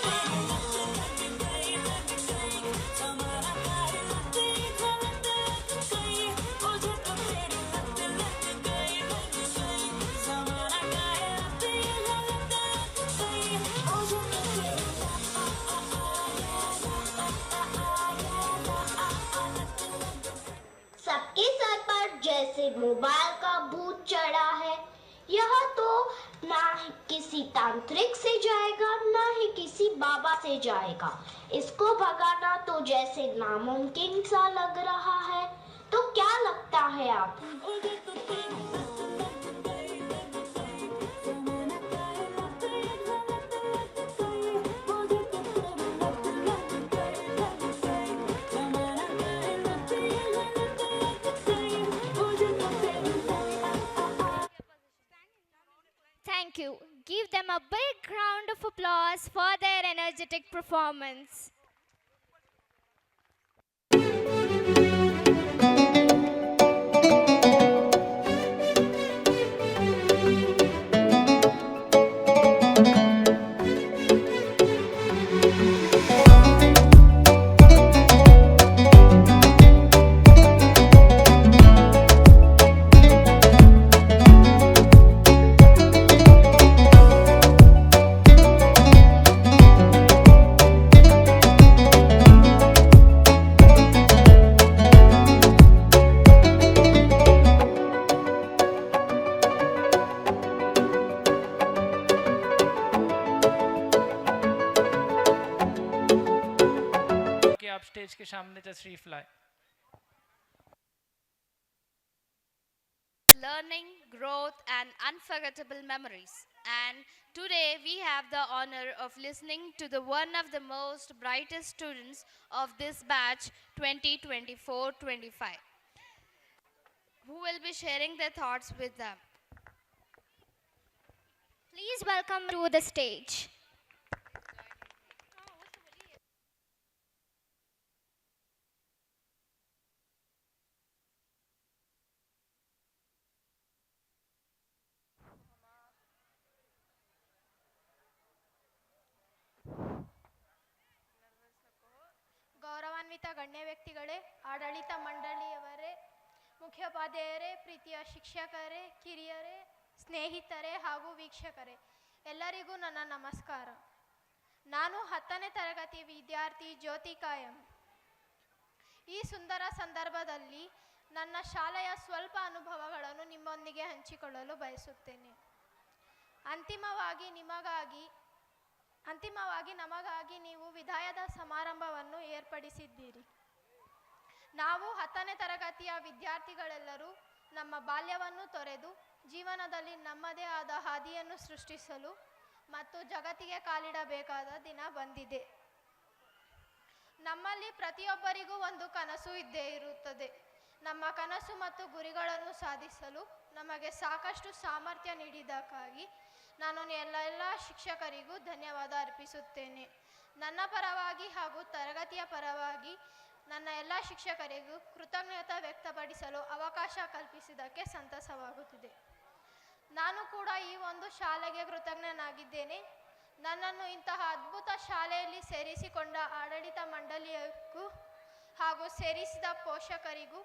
सबके सर पर जैसे मोबाइल का भूत चढ़ा है। यह तो ना ही किसी तांत्रिक से जाएगा, ना ही किसी बाबा से जाएगा। इसको भगाना तो जैसे नामुमकिन सा लग रहा है। तो क्या लगता है आप? them a big round of applause for their energetic performance. कि आप स्टेज के सामने तशरीफ लाए. Learning, growth, and unforgettable memories. And today we have the honor of listening to the one of the most brightest students of this batch 2024-25, who will be sharing their thoughts with them. Please welcome to the stage. ಗೌರವಾನ್ವಿತ ಗಣ್ಯ ವ್ಯಕ್ತಿಗಳೇ, ಆಡಳಿತ ಮಂಡಳಿಯವರೇ, ಮುಖ್ಯೋಪಾಧ್ಯಾಯರೇ, ಪ್ರೀತಿಯ ಶಿಕ್ಷಕರೇ, ಕಿರಿಯರೇ, ಸ್ನೇಹಿತರೇ ಹಾಗೂ ವೀಕ್ಷಕರೇ, ಎಲ್ಲರಿಗೂ ನನ್ನ ನಮಸ್ಕಾರ. ನಾನು 10ನೇ ತರಗತಿ ವಿದ್ಯಾರ್ಥಿ ಜ್ಯೋತಿ ಕಾಯಂ. ಈ ಸುಂದರ ಸಂದರ್ಭದಲ್ಲಿ ನನ್ನ ಶಾಲೆಯ ಸ್ವಲ್ಪ ಅನುಭವಗಳನ್ನು ನಿಮ್ಮೊಂದಿಗೆ ಹಂಚಿಕೊಳ್ಳಲು ಬಯಸುತ್ತೇನೆ. ಅಂತಿಮವಾಗಿ ನಮಗಾಗಿ ನೀವು ವಿದಾಯದ ಸಮಾರಂಭವನ್ನು ಏರ್ಪಡಿಸಿದ್ದೀರಿ. ನಾವು 10ನೇ ತರಗತಿಯ ವಿದ್ಯಾರ್ಥಿಗಳೆಲ್ಲರೂ ನಮ್ಮ ಬಾಲ್ಯವನ್ನು ತೊರೆದು ಜೀವನದಲ್ಲಿ ನಮ್ಮದೇ ಆದ ಹಾದಿಯನ್ನು ಸೃಷ್ಟಿಸಲು ಮತ್ತು ಜಗತ್ತಿಗೆ ಕಾಲಿಡಬೇಕಾದ ದಿನ ಬಂದಿದೆ. ನಮ್ಮಲ್ಲಿ ಪ್ರತಿಯೊಬ್ಬರಿಗೂ ಒಂದು ಕನಸು ಇದ್ದೇ ಇರುತ್ತದೆ. ನಮ್ಮ ಕನಸು ಮತ್ತು ಗುರಿಗಳನ್ನು ಸಾಧಿಸಲು ನಮಗೆ ಸಾಕಷ್ಟು ಸಾಮರ್ಥ್ಯ ನೀಡಿದ್ದಕ್ಕಾಗಿ ನಾನು ಎಲ್ಲ ಶಿಕ್ಷಕರಿಗೂ ಧನ್ಯವಾದ ಅರ್ಪಿಸುತ್ತೇನೆ. ನನ್ನ ಪರವಾಗಿ ಹಾಗೂ ತರಗತಿಯ ಪರವಾಗಿ ನನ್ನ ಎಲ್ಲ ಶಿಕ್ಷಕರಿಗೂ ಕೃತಜ್ಞತೆ ವ್ಯಕ್ತಪಡಿಸಲು ಅವಕಾಶ ಕಲ್ಪಿಸಿದ್ದಕ್ಕೆ ಸಂತಸವಾಗುತ್ತಿದೆ. ನಾನು ಕೂಡ ಈ ಒಂದು ಶಾಲೆಗೆ ಕೃತಜ್ಞನಾಗಿದ್ದೇನೆ. ನನ್ನನ್ನು ಇಂತಹ ಅದ್ಭುತ ಶಾಲೆಯಲ್ಲಿ ಸೇರಿಸಿಕೊಂಡ ಆಡಳಿತ ಮಂಡಳಿಗೂ ಹಾಗೂ ಸೇರಿಸಿದ ಪೋಷಕರಿಗೂ,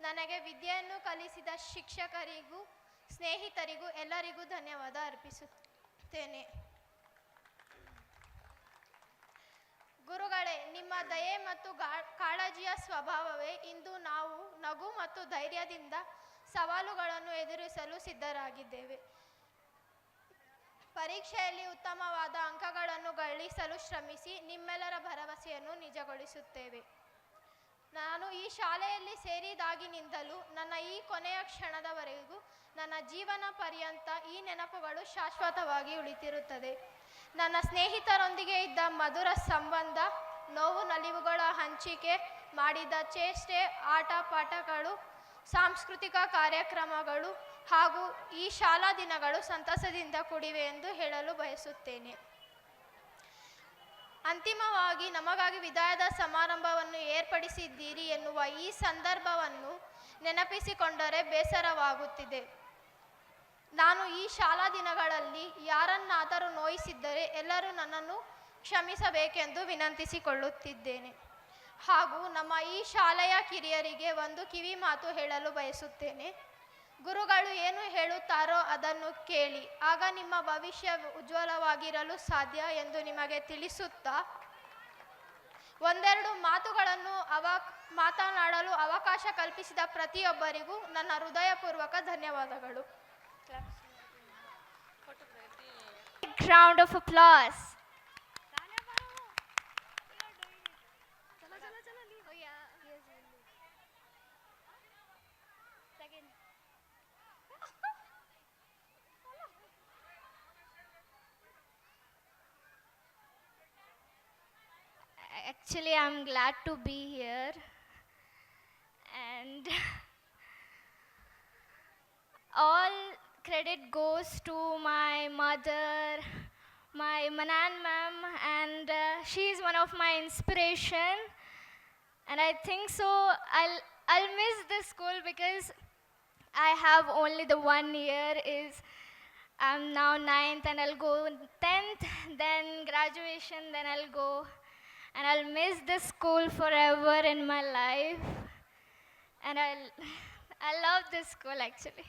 ನನಗೆ ವಿದ್ಯೆಯನ್ನು ಕಲಿಸಿದ ಶಿಕ್ಷಕರಿಗೂ, ಸ್ನೇಹಿತರಿಗೂ ಎಲ್ಲರಿಗೂ ಧನ್ಯವಾದ ಅರ್ಪಿಸುತ್ತೇನೆ. ಗುರುಗಳೇ, ನಿಮ್ಮ ದಯೆ ಮತ್ತು ಕಾಳಜಿಯ ಸ್ವಭಾವವೇ ಇಂದು ನಾವು ನಗು ಮತ್ತು ಧೈರ್ಯದಿಂದ ಸವಾಲುಗಳನ್ನು ಎದುರಿಸಲು ಸಿದ್ಧರಾಗಿದ್ದೇವೆ. ಪರೀಕ್ಷೆಯಲ್ಲಿ ಉತ್ತಮವಾದ ಅಂಕಗಳನ್ನು ಗಳಿಸಲು ಶ್ರಮಿಸಿ ನಿಮ್ಮೆಲ್ಲರ ಭರವಸೆಯನ್ನು ನಿಜಗೊಳಿಸುತ್ತೇವೆ. ನಾನು ಈ ಶಾಲೆಯಲ್ಲಿ ಸೇರಿದಾಗಿನಿಂದಲೂ ನನ್ನ ಈ ಕೊನೆಯ ಕ್ಷಣದವರೆಗೂ ನನ್ನ ಜೀವನ ಪರ್ಯಂತ ಈ ನೆನಪುಗಳು ಶಾಶ್ವತವಾಗಿ ಉಳಿತಿರುತ್ತದೆ. ನನ್ನ ಸ್ನೇಹಿತರೊಂದಿಗೆ ಇದ್ದ ಮಧುರ ಸಂಬಂಧ, ನೋವು ನಲಿವುಗಳ ಹಂಚಿಕೆ, ಮಾಡಿದ ಚೇಷ್ಟೆ, ಆಟ ಪಾಠಗಳು, ಸಾಂಸ್ಕೃತಿಕ ಕಾರ್ಯಕ್ರಮಗಳು ಹಾಗೂ ಈ ಶಾಲಾ ದಿನಗಳು ಸಂತಸದಿಂದ ಕೂಡಿವೆ ಎಂದು ಹೇಳಲು ಬಯಸುತ್ತೇನೆ. ಅಂತಿಮವಾಗಿ ನಮಗಾಗಿ ವಿದಾಯದ ಸಮಾರಂಭವನ್ನು ಏರ್ಪಡಿಸಿದ್ದೀರಿ ಎನ್ನುವ ಈ ಸಂದರ್ಭವನ್ನು ನೆನಪಿಸಿಕೊಂಡರೆ ಬೇಸರವಾಗುತ್ತಿದೆ. ನಾನು ಈ ಶಾಲಾ ದಿನಗಳಲ್ಲಿ ಯಾರನ್ನಾದರೂ ನೋಯಿಸಿದ್ದರೆ ಎಲ್ಲರೂ ನನ್ನನ್ನು ಕ್ಷಮಿಸಬೇಕೆಂದು ವಿನಂತಿಸಿಕೊಳ್ಳುತ್ತಿದ್ದೇನೆ. ಹಾಗೂ ನಮ್ಮ ಈ ಶಾಲೆಯ ಕಿರಿಯರಿಗೆ ಒಂದು ಕಿವಿ ಮಾತು ಹೇಳಲು ಬಯಸುತ್ತೇನೆ. ಗುರುಗಳು ಏನು ಹೇಳುತ್ತಾರೋ ಅದನ್ನು ಕೇಳಿ, ಆಗ ನಿಮ್ಮ ಭವಿಷ್ಯ ಉಜ್ವಲವಾಗಿರಲು ಸಾಧ್ಯ ಎಂದು ನಿಮಗೆ ತಿಳಿಸುತ್ತಾ, ಒಂದೆರಡು ಮಾತುಗಳನ್ನು ಮಾತನಾಡಲು ಅವಕಾಶ ಕಲ್ಪಿಸಿದ ಪ್ರತಿಯೊಬ್ಬರಿಗೂ ನನ್ನ ಹೃದಯಪೂರ್ವಕ ಧನ್ಯವಾದಗಳು. Big round of applause. Actually, I'm glad to be here, and all credit goes to my mother, my Manan ma'am, and she is one of my inspiration. And I think so I'll miss this school because I have only the 1 year. I'm now 9th and I'll go 10th, then graduation, then I'll go. And I'll miss this school forever in my life. And I love this school actually.